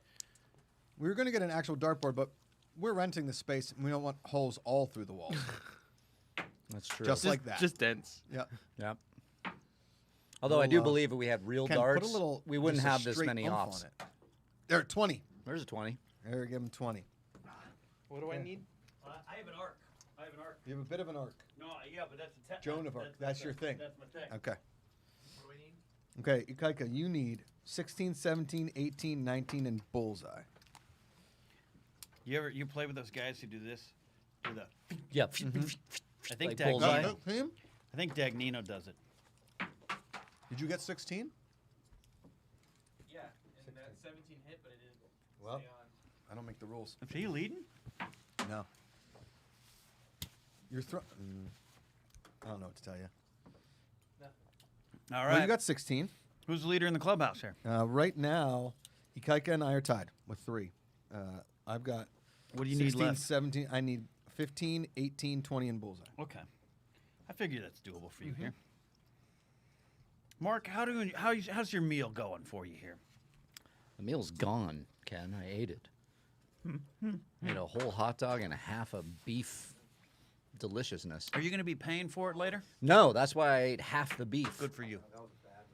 we were going to get an actual dartboard, but we're renting the space and we don't want holes all through the walls. That's true. Just like that. Just dense. Yeah. Yep. Although I do Little, believe if we had real Ken, darts, put a little, we wouldn't just a have this straight many oomph offs. on it. There, 20. There's a 20. There, give him 20. What do I need? I have an arc. I have an arc. You have a bit of an arc. No, yeah, but that's a Joan of Arc. That's your thing. That's my thing. Okay. What do I need? Okay, Ikaika, you need 16, 17, 18, 19, and bullseye. You play with those guys who do this? Do the, Yeah. I think Like Dag- bullseye. Him? I think Dagnino does it. Did you get 16? 17 hit, but it didn't Well, stay on. I don't make the rules. Is he leading? No. You're I don't know what to tell you. All Well, right. you got 16. Who's the leader in the clubhouse here? Right now, Ikaika and I are tied with 3. I've got What do you 16, need left? 17. I need 15, 18, 20, and bullseye. Okay. I figure that's doable for you here. Mark, how's your meal going for you here? The meal's gone, Ken. I ate it. I ate a whole hot dog and a half of beef deliciousness. Are you going to be paying for it later? No, that's why I ate half the beef. Good for you.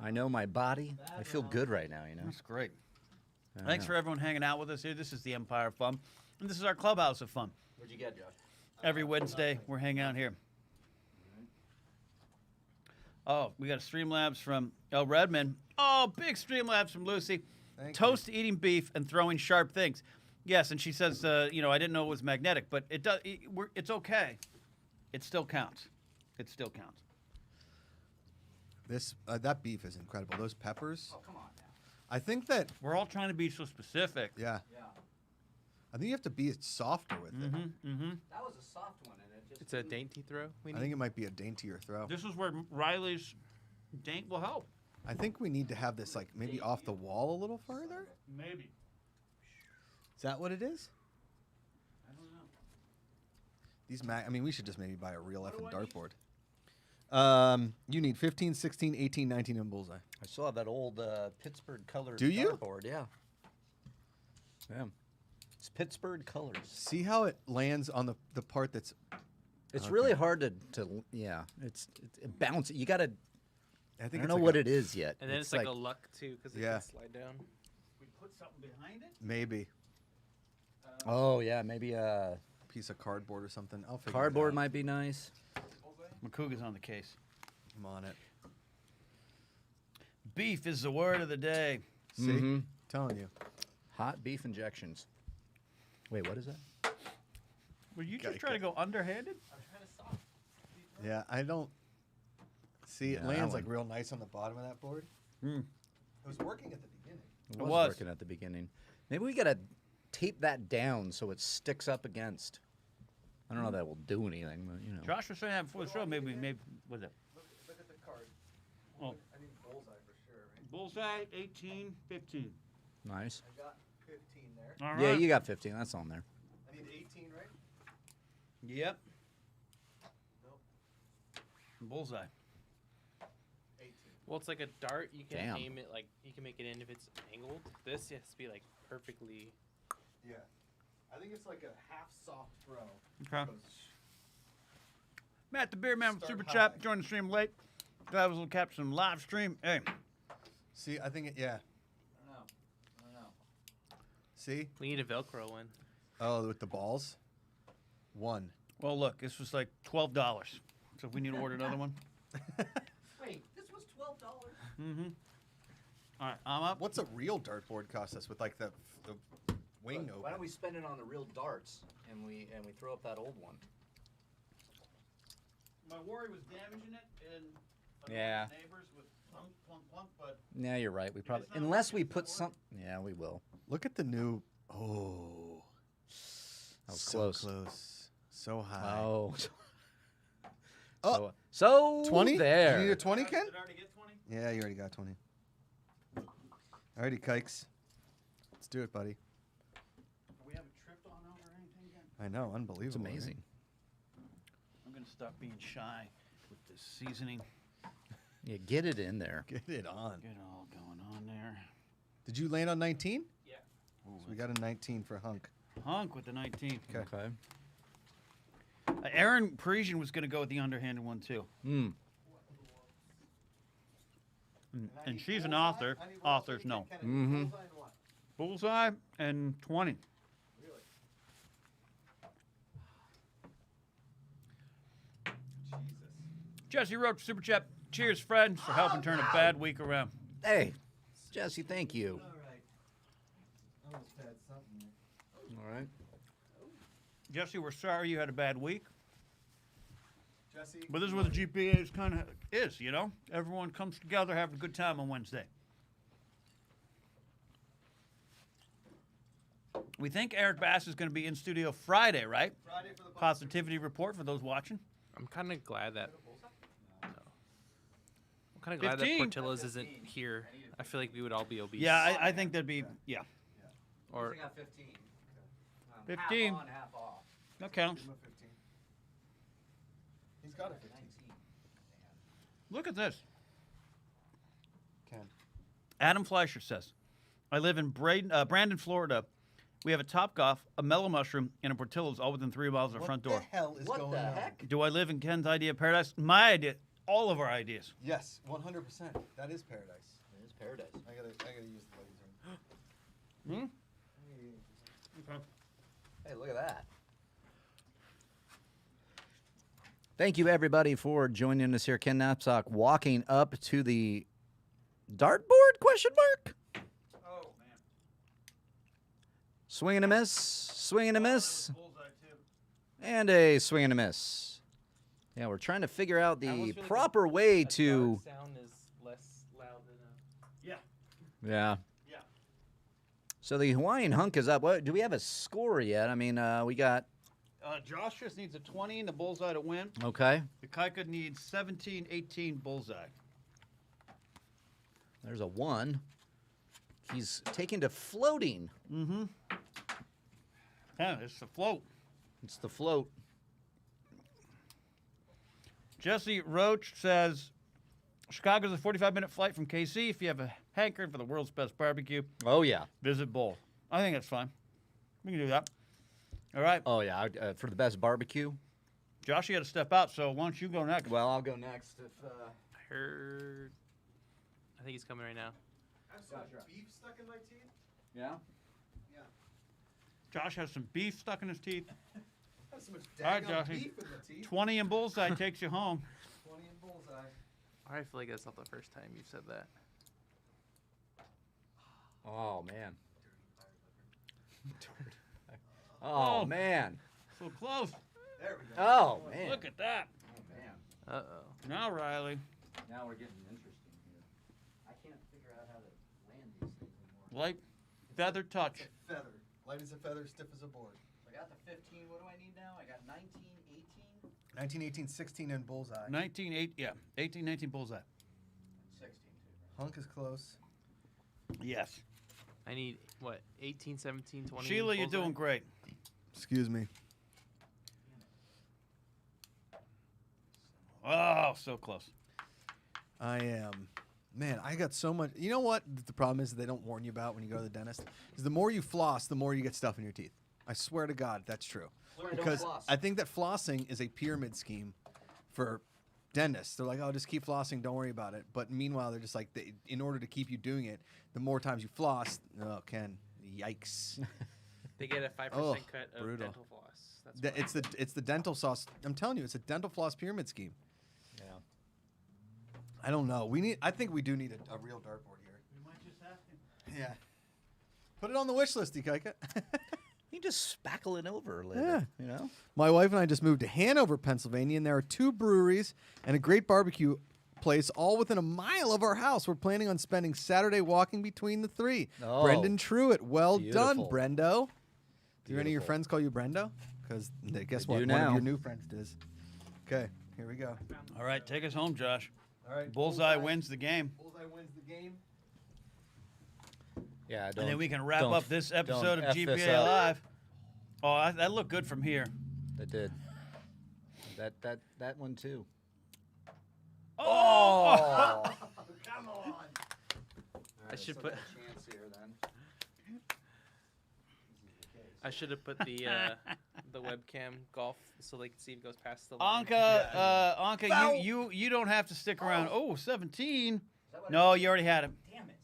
I know my body. I feel good right now, you know. That's great. I Thanks know. for everyone hanging out with us here. This is the Empire of Fun, and this is our clubhouse of fun. What'd you get, Josh? Every Wednesday, we're hanging out here. Oh, we got a Streamlabs from El Redmond. Oh, big Streamlabs from Lucy. Thank Toast to eating beef and throwing sharp things. Yes, and she says, I didn't know it was magnetic, but it does. It's okay. It still counts. It still counts. This that beef is incredible. Those peppers. Oh, come on now. I think that We're all trying to be so specific. yeah. Yeah. I think you have to be softer with it. Mm-hmm. That was a soft one, and it just. It's a dainty throw. We I need. think it might be a daintier throw. This is where Riley's daint will help. I think we need to have this like maybe off the wall a little further. Maybe. Is that what it is? I don't know. These we should just maybe buy a real effing dartboard. You need 15, 16, 18, 19, and bullseye. I still have that old Pittsburgh colors. Do you? Dartboard, yeah. Yeah. It's Pittsburgh colors. See how it lands on the part that's. It's Okay. really hard to yeah. It bounces. You gotta. I I think don't it's know what it is yet. And then it's like a luck too, because it Yeah. can slide down. We put something behind it? maybe Oh yeah, maybe a piece of cardboard or something. I'll figure cardboard it out. might be nice. Macuga's on the case. I'm on it. Beef is the word of the day. See, Mhm. telling you. Hot beef injections. Wait, what is that? Were you Gotta just trying to go underhanded? Yeah, I don't. See, it Yeah, that lands like one. real nice on the bottom of that board. Hmm. It was working at the beginning. It It was was. working at the beginning. Maybe we gotta tape that down so it sticks up against. I don't know if that will do anything, but you know. Josh was saying that before the show. Maybe was it? Look at the card. Oh. I need bullseye for sure, right? Bullseye 18, 15. Nice. I got 15 there. All right. Yeah, you got 15. That's on there. I need 18, right? Yep. Nope. Bullseye. 18. Well, it's like a dart. You can Damn. aim it like you can make it in if it's angled. This has to be like perfectly. Yeah. I think it's like a half soft throw. Okay. Matt the Beer Man with Start Super high. Chat. Joined the stream late. Glad I was able to capture some live stream. Hey. See, I think it, yeah. I don't know. See? We need a Velcro one. Oh, with the balls? 1. Well, look, this was like $12. So if we need to order another one. Wait, this was $12. Mm-hmm. All right, I'm up. What's a real dartboard cost us with like the wing open? Why don't we spend it on the real darts and we throw up that old one? My worry was damaging it and Yeah. neighbors with plunk, plunk, plunk, but Yeah, you're right. We probably it's not unless we working, put it's some. Yeah, we will. Look at the new. Oh. That was so close. close. So high. Oh. Oh, So 20? there. You need a 20, Ken? did I already get 20? Yeah, you already got 20. Alrighty, Kikes. Let's do it, buddy. We haven't tripped on over anything yet? I know, unbelievable. It's amazing. I'm going to stop being shy with this seasoning. Yeah, get it in there. Right? Get it on. Get it all going on there. Did you land on 19? Yeah. Ooh, So we got a 19 for Hunk. Hunk with the 19. Okay. Aaron Parisian was going to go with the underhanded one, too. Mm. And she's an author. Authors know. Mm-hmm. Bullseye and 20. Jesse wrote Super Chat. Cheers, friends, for helping turn a bad week around. Hey, Jesse, thank you. Almost had something. All right. Jesse, we're sorry you had a bad week. Jesse. But this is what the GPA is kind of is, you know? Everyone comes together, having a good time on Wednesday. We think Eric Bass is going to be in studio Friday, right? Friday for the positivity report for those watching. I'm kind of glad that. No. I'm kind of glad that 15. Portillo's isn't here. I feel like we would all be obese. Yeah, I think that'd be Or I got 15. 15. Half on, half off. That counts. Give him a 15. He's got a 15. Look at this. Ken. Adam Fleischer says, I live in Brandon, Florida. We have a Topgolf, a Mellow Mushroom, and a Portillo's all within 3 miles of our front door. What the hell is What going the on? heck? Do I live in Ken's idea of paradise? My idea. All of our ideas. Yes, 100%. That is paradise. It is paradise. I gotta use the laser. Hey, look at that. Thank you, everybody, for joining us here. Ken Knapsack walking up to the dartboard, question mark? Oh, man. Swing and a miss, swing and a miss, and a swing and a miss. Yeah, we're trying to figure out the proper way to... sound is less loud than Yeah. Yeah. Yeah. So the Hawaiian hunk is up. What, do we have a score yet? I mean, we got... Josh just needs a 20 and the bullseye to win. Okay. The Kaika needs 17, 18 bullseye. There's a 1. He's taken to floating. Mm-hmm. Yeah, it's the float. It's the float. Jesse Roach says, Chicago's a 45-minute flight from KC. If you have a hankering for the world's best barbecue, Oh, yeah. visit Bowl. I think that's fine. We can do that. All right. Oh, yeah. For the best barbecue. Josh, you got to step out, so why don't you go next? Well, I'll go next. If I heard. I think he's coming right now. I have some beef stuck in my teeth. Yeah? Josh has some beef stuck in his teeth. I have so much All right, daggone Joshy. beef in the teeth. 20 and bullseye takes you home. 20 and bullseye. I feel like that's not the first time you've said that. Oh, man. Oh, man. So close. There we go. Oh, man. Look at that. Oh, man. Uh-oh. Now, Riley. Now we're getting interesting here. I can't figure out how to land these things anymore. Light feather touch. Feather. Light as a feather, stiff as a board. I got the 15. What do I need now? I got 19, 18? 19, 18, 16, and bullseye. 19, 18, 19 bullseye. 16, too. Hunk is close. Yes. I need, what, 18, 17, 20? Sheila, you're bullseye? doing great. Excuse me. Oh, so close. I am. Man, I got so much. You know what the problem is they don't warn you about when you go to the dentist? Is the more you floss, the more you get stuff in your teeth. I swear to God, that's true. Because I think that flossing is a pyramid scheme for dentists. They're like, oh, just keep flossing, don't worry about it. But meanwhile, they're just like, in order to keep you doing it, the more times you floss, oh, Ken, yikes. They get a 5% Oh, cut of brutal. dental floss. That's why. It's the dental sauce. I'm telling you, it's a dental floss pyramid scheme. Yeah. I don't know. I think we do need a real dartboard here. We might just have to. Yeah. Put it on the wish list, Ikaika. You just spackle it over later, Yeah. you know? My wife and I just moved to Hanover, Pennsylvania, and there are 2 breweries and a great barbecue place all within a mile of our house. We're planning on spending Saturday walking between the 3. Oh. Brendan Truitt. Well done, Beautiful. Brendo. Do any of your Beautiful. friends call you Brendo? Because guess They what? do One of now. your new friends does. Okay, here we go. All right, take us home, Josh. All right. Bullseye wins the game. Bullseye wins the game. Yeah, And then we can wrap don't up this episode don't of F this GPA up. Live. Oh, that looked good from here. That did. That one, too. Oh! Come on. I should put. Chance here, then. I should have put the webcam golf so they can see if it goes past the line. Anka, Foul. you don't have to stick around. Oh, 17. No, you already had him. Damn it.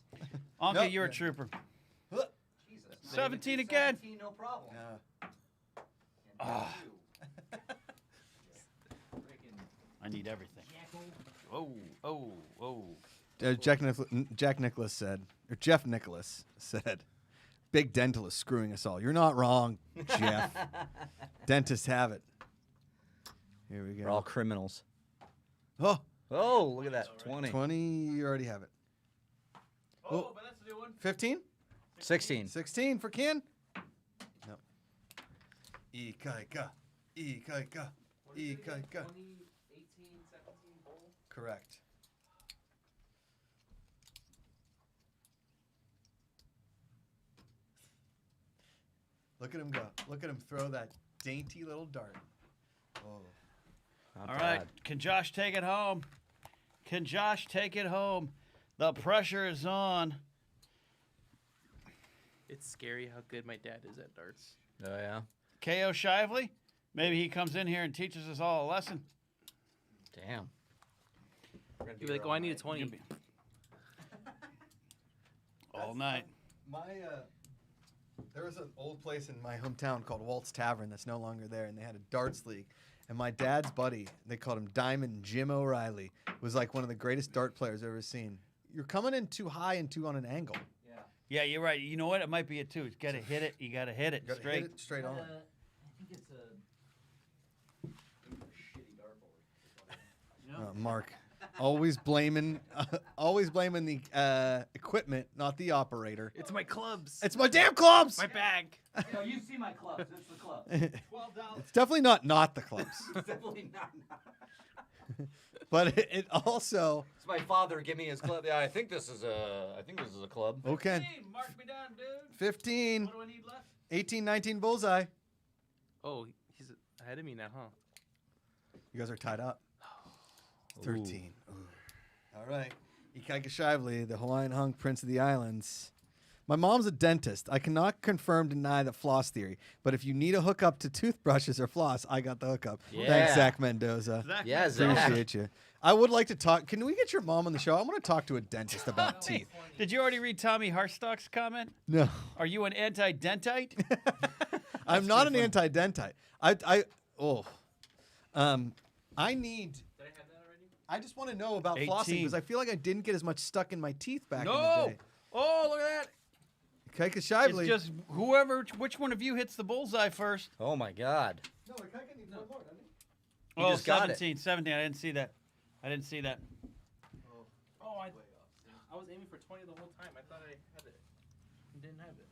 Anka, Nope. you're a trooper. Jesus. 17 again. 17, no problem. Yeah. Ah. I need everything. Oh. Jeff Nicholas said, "Big dental is screwing us all." You're not wrong, Jeff. Dentists have it. Here we We're all go. criminals. Oh, Oh, look at that. 20. 20. You already have it. Oh, but that's a new one. 15, 16. 16 for Ken. Ikaika. Ikaika. What is it again? Ikaika. 2018, 17 bowl? Correct. Look at him go. Look at him throw that dainty little dart. Oh. Not All right. bad. Can Josh take it home? Can Josh take it home? The pressure is on. It's scary how good my dad is at darts. Oh, yeah? K.O. Shively? Maybe he comes in here and teaches us all a lesson. Damn. He'd be like, oh, I need a 20. All night. There was an old place in my hometown called Walt's Tavern that's no longer there, and they had a darts league. And my dad's buddy, they called him Diamond Jim O'Reilly, was like one of the greatest dart players I've ever seen. You're coming in too high and too on an angle. Yeah, you're right. You know what? It might be a 2. You got to hit it. You got to hit it You gotta straight. hit it straight on. I think it's a shitty dartboard. Mark, always blaming the equipment, not the operator. It's my clubs. It's my damn clubs. my bag. No, you see my clubs. It's the club. $12. It's definitely not the clubs, It's definitely not. but it also It's my father. Give me his club. Yeah, I think this is a club. okay. 15. Mark me down, dude. 15, What do I need left? 18, 19 bullseye. Oh, he's ahead of me now, huh? You guys are tied up. 13. Ooh. All right. Ikaika Shively, the Hawaiian hunk prince of the islands. My mom's a dentist. I cannot confirm deny the floss theory, but if you need a hookup to toothbrushes or floss, I got the hookup. Yeah. Thanks, Zach Mendoza. Zach Yeah, Mendoza. Zach. Appreciate you. I would like to talk. Can we get your mom on the show? I want to talk to a dentist about teeth. Did you already read Tommy Harstock's comment? No, Are you an anti-dentite? I'm not an anti-dentite. I need. Did I have that already? I just want to know about 18. flossing because I feel like I didn't get as much stuck in my teeth back in the No. day. Oh, look at that. Ikaika It's Shively. just which one of you hits the bullseye first? Oh my God. No, Ikaika needs one more, doesn't he? You Oh, just got it. 17. I didn't see that. I didn't see that. Oh, I was aiming for 20 the whole time. I thought I had it. Didn't have it.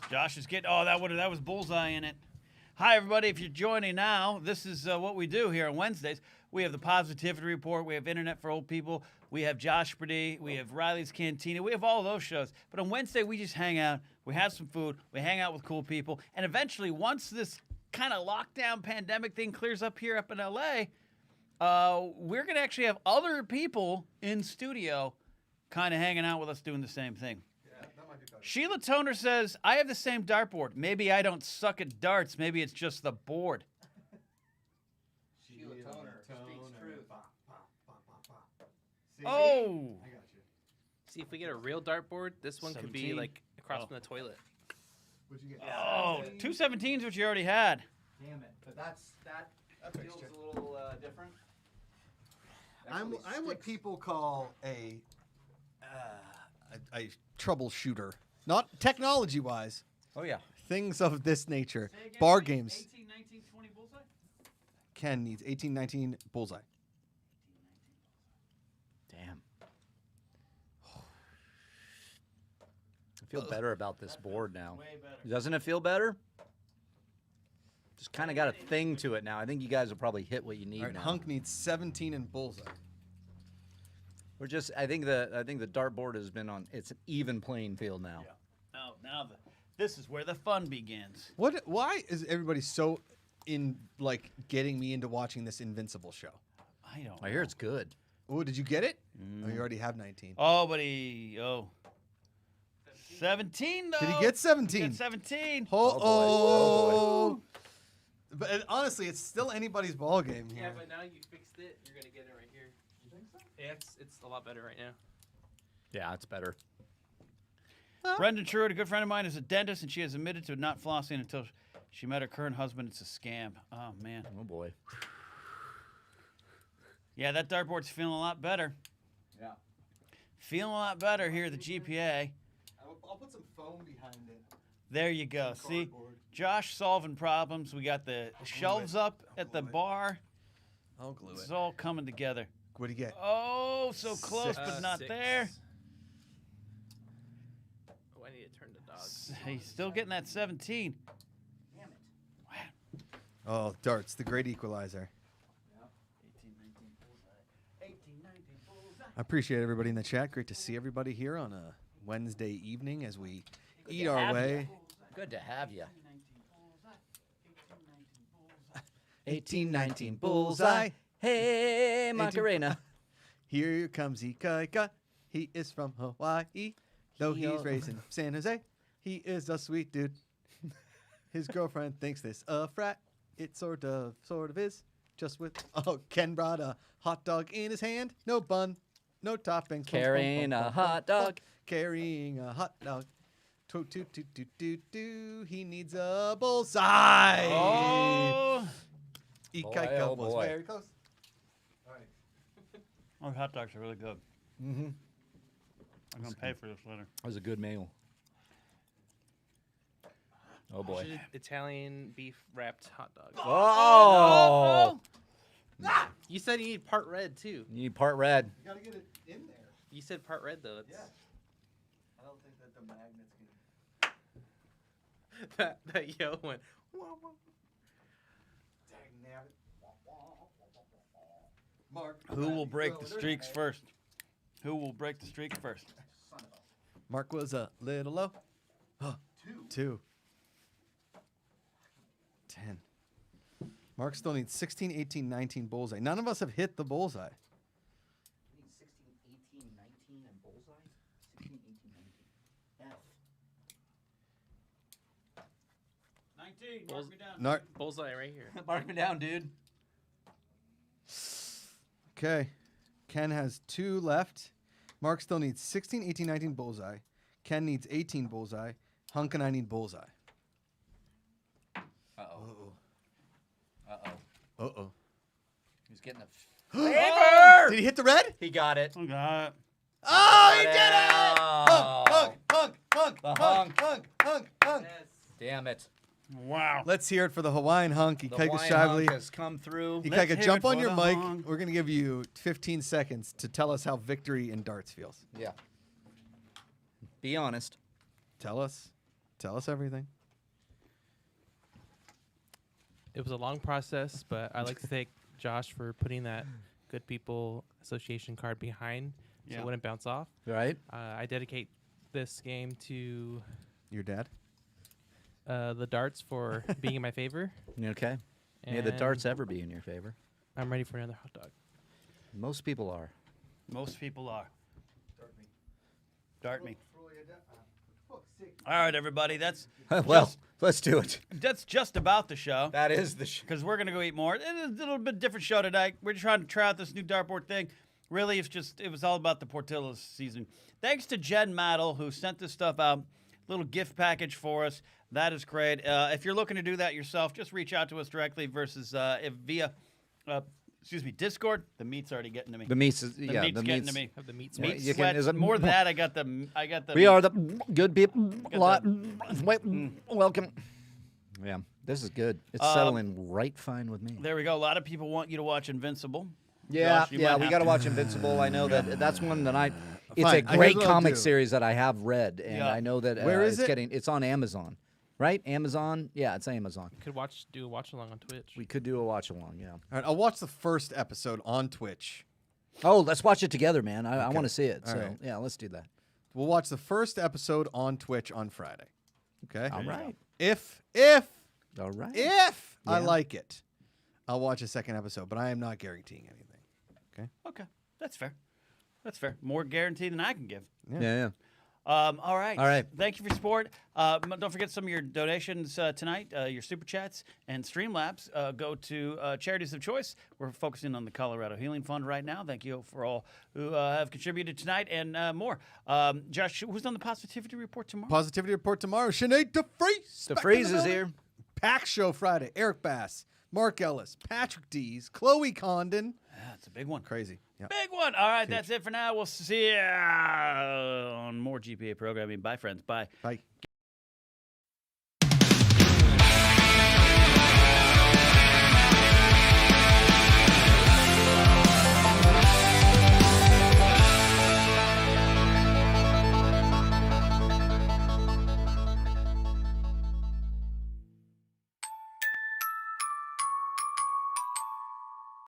Josh is getting. Oh, that was bullseye in it. Hi, everybody. If you're joining now, this is what we do here on Wednesdays. We have the Positivity Report. We have Internet for Old People. We have Josh Brady. We have Riley's Cantina. We have all those shows. But on Wednesday, we just hang out. We have some food. We hang out with cool people. And eventually, once this kind of lockdown pandemic thing clears up here up in LA, we're going to actually have other people in studio kind of hanging out with us doing the same thing. Sheila Toner says, I have the same dartboard. Maybe I don't suck at darts. Maybe it's just the board. Sheila Toner, speaks truth. Oh. I got you. See, if we get a real dartboard, this one could be 17? like across Oh. from the toilet. What'd you get? Oh, 217 is what you already had. Damn it! But that feels extra. a little different. I'm what people call a troubleshooter, not technology-wise. Oh yeah. Things of this nature. Bar games. 18, 19, 20 bullseye? Ken needs 18, 19 bullseye. Damn. I feel better about this board now. Way better. Doesn't it feel better? Just kind of got a thing to it now. I think you guys will probably hit what you need All right, now. Hunk needs 17 in bullseye. We're just. I think the dartboard has been on. It's an even playing field now. Now this is where the fun begins. Why is everybody so in like getting me into watching this Invincible show? I don't I hear it's good. Oh, did you get it? Oh, you already have 19. Oh, but 17 though. Did he get 17? He got 17. Oh. But honestly, it's still anybody's ball game here. Yeah, but now you fixed it. You're gonna get it right here. You think so? Yeah, it's a lot better right now. Yeah, it's better. Brendan Truitt, a good friend of mine, is a dentist, and she has admitted to not flossing until she met her current husband. It's a scam. Oh, man. Oh boy. Yeah, that dartboard's feeling a lot better. Yeah. Feeling a lot better here at the GPA. I'll put some foam behind it. There you go. Some See, cardboard. Josh solving problems. We got the shelves up at the bar. I'll glue It's it. all coming together. What do you get? Oh, so close, but not 6. there. Oh, I need to turn the dog. He's still getting that 17. Damn it. Wow. Oh, darts, the great equalizer. 18, 19, bullseye. 18, 19, bullseye. I appreciate everybody in the chat. Great to see everybody here on a Wednesday evening as we eat to our have way. Good to have you. 18, 19, bullseye. Hey, Macarena. Here comes Ikaika. He is from Hawaii. Though he's raised in San Jose, he is a sweet dude. His girlfriend thinks this a frat. It sort of is. Just with Ken brought a hot dog in his hand. No bun, no topping. Carrying a hot dog. Carrying a hot dog. He needs a bullseye. Oh, Ikaika oh was boy. very close. our hot dogs are really good. Mm-hmm. I'm gonna pay for this later. That was a good meal. Oh boy. Italian beef wrapped hot dog. Oh! You said you need part red too. You need part red. You gotta get it in there. You said part red though. It's I don't think that the magnets can. that yellow went. Wah, wah. Mark, Who will break the streaks first? Who will break the streak first? Mark was a little low. Two. 10. Mark still needs 16, 18, 19 bullseye. None of us have hit the bullseye. 16, 18, 19, and bullseye? 16, 18, 19. F. 19. Mark me down. No. Bullseye right here. Mark me down, dude. Okay. Ken has 2 left. Mark still needs 16, 18, 19 bullseye. Ken needs 18 bullseye. Hunk and I need bullseye. Uh-oh. Uh-oh. Uh-oh. He's getting a flavor! Did he hit the red? He got it. Oh God. Oh, he did it! Oh. The Hunk. Damn it. Wow. Let's hear it for the Hawaiian hunk. The Ikaika Hawaiian Shively. hunk has come through. Let's Ikaika, hear jump it on for your the mic. hunk. We're going to give you 15 seconds to tell us how victory in darts feels. Yeah. Be honest. Tell us everything. It was a long process, but I'd like to thank Josh for putting that Good People Association card behind so Yeah. it wouldn't bounce off. Right? I dedicate this game to Your dad? the darts for being in my favor. You okay? May the and darts ever be in your favor. I'm ready for another hot dog. Most people are. Most people are. Dart me. All right, everybody. That's Well, let's do it. that's just about the show. That is the Because we're gonna go eat more. It is a little bit different show tonight. We're trying to try out this new dartboard thing. Really, it was all about the Portillo season. Thanks to Jen Maddle who sent this stuff out. Little gift package for us. That is great. If you're looking to do that yourself, just reach out to us directly versus via, Discord. The meat's already getting to me. The meat's The meat's getting to me. Have the meat Yeah, sweats. you can- Sweats. is it- More than that, I got the. We are the good people. Got Welcome. Yeah, this is good. It's settling right fine with me. There we go. A lot of people want you to watch Invincible. Yeah, Josh, you yeah, might we have got to to. watch Invincible. I know that's one that it's Fine, a here's great what I'll comic do. series that I have read, and Yeah. I know that Where is it's it? it's on Amazon, right? Amazon, yeah, it's Amazon. Could do a watch along on Twitch. We could do a watch along, yeah. All right, I'll watch the first episode on Twitch. Oh, let's watch it together, man. I want to see it. All So right. yeah, let's do that. We'll watch the first episode on Twitch on Friday. Okay? All right, If all right. I Yeah. like it, I'll watch a second episode, but I am not guaranteeing anything. Okay, that's fair. That's fair. More guarantee than I can give. Yeah. All right. All right. Thank you for your support. Don't forget some of your donations tonight, your super chats and Streamlabs. Go to Charities of Choice. We're focusing on the Colorado Healing Fund right now. Thank you for all who have contributed tonight and more. Josh, who's on the Positivity Report tomorrow? Positivity Report tomorrow. Sinead DeFreeze. The back in freeze is building. here. Pack Show Friday. Eric Bass, Mark Ellis, Patrick Dees, Chloe Condon. That's a big one. Crazy. Yeah. Big one. All right, that's it for now. We'll see you on more GPA programming. Bye, friends. Bye. Bye.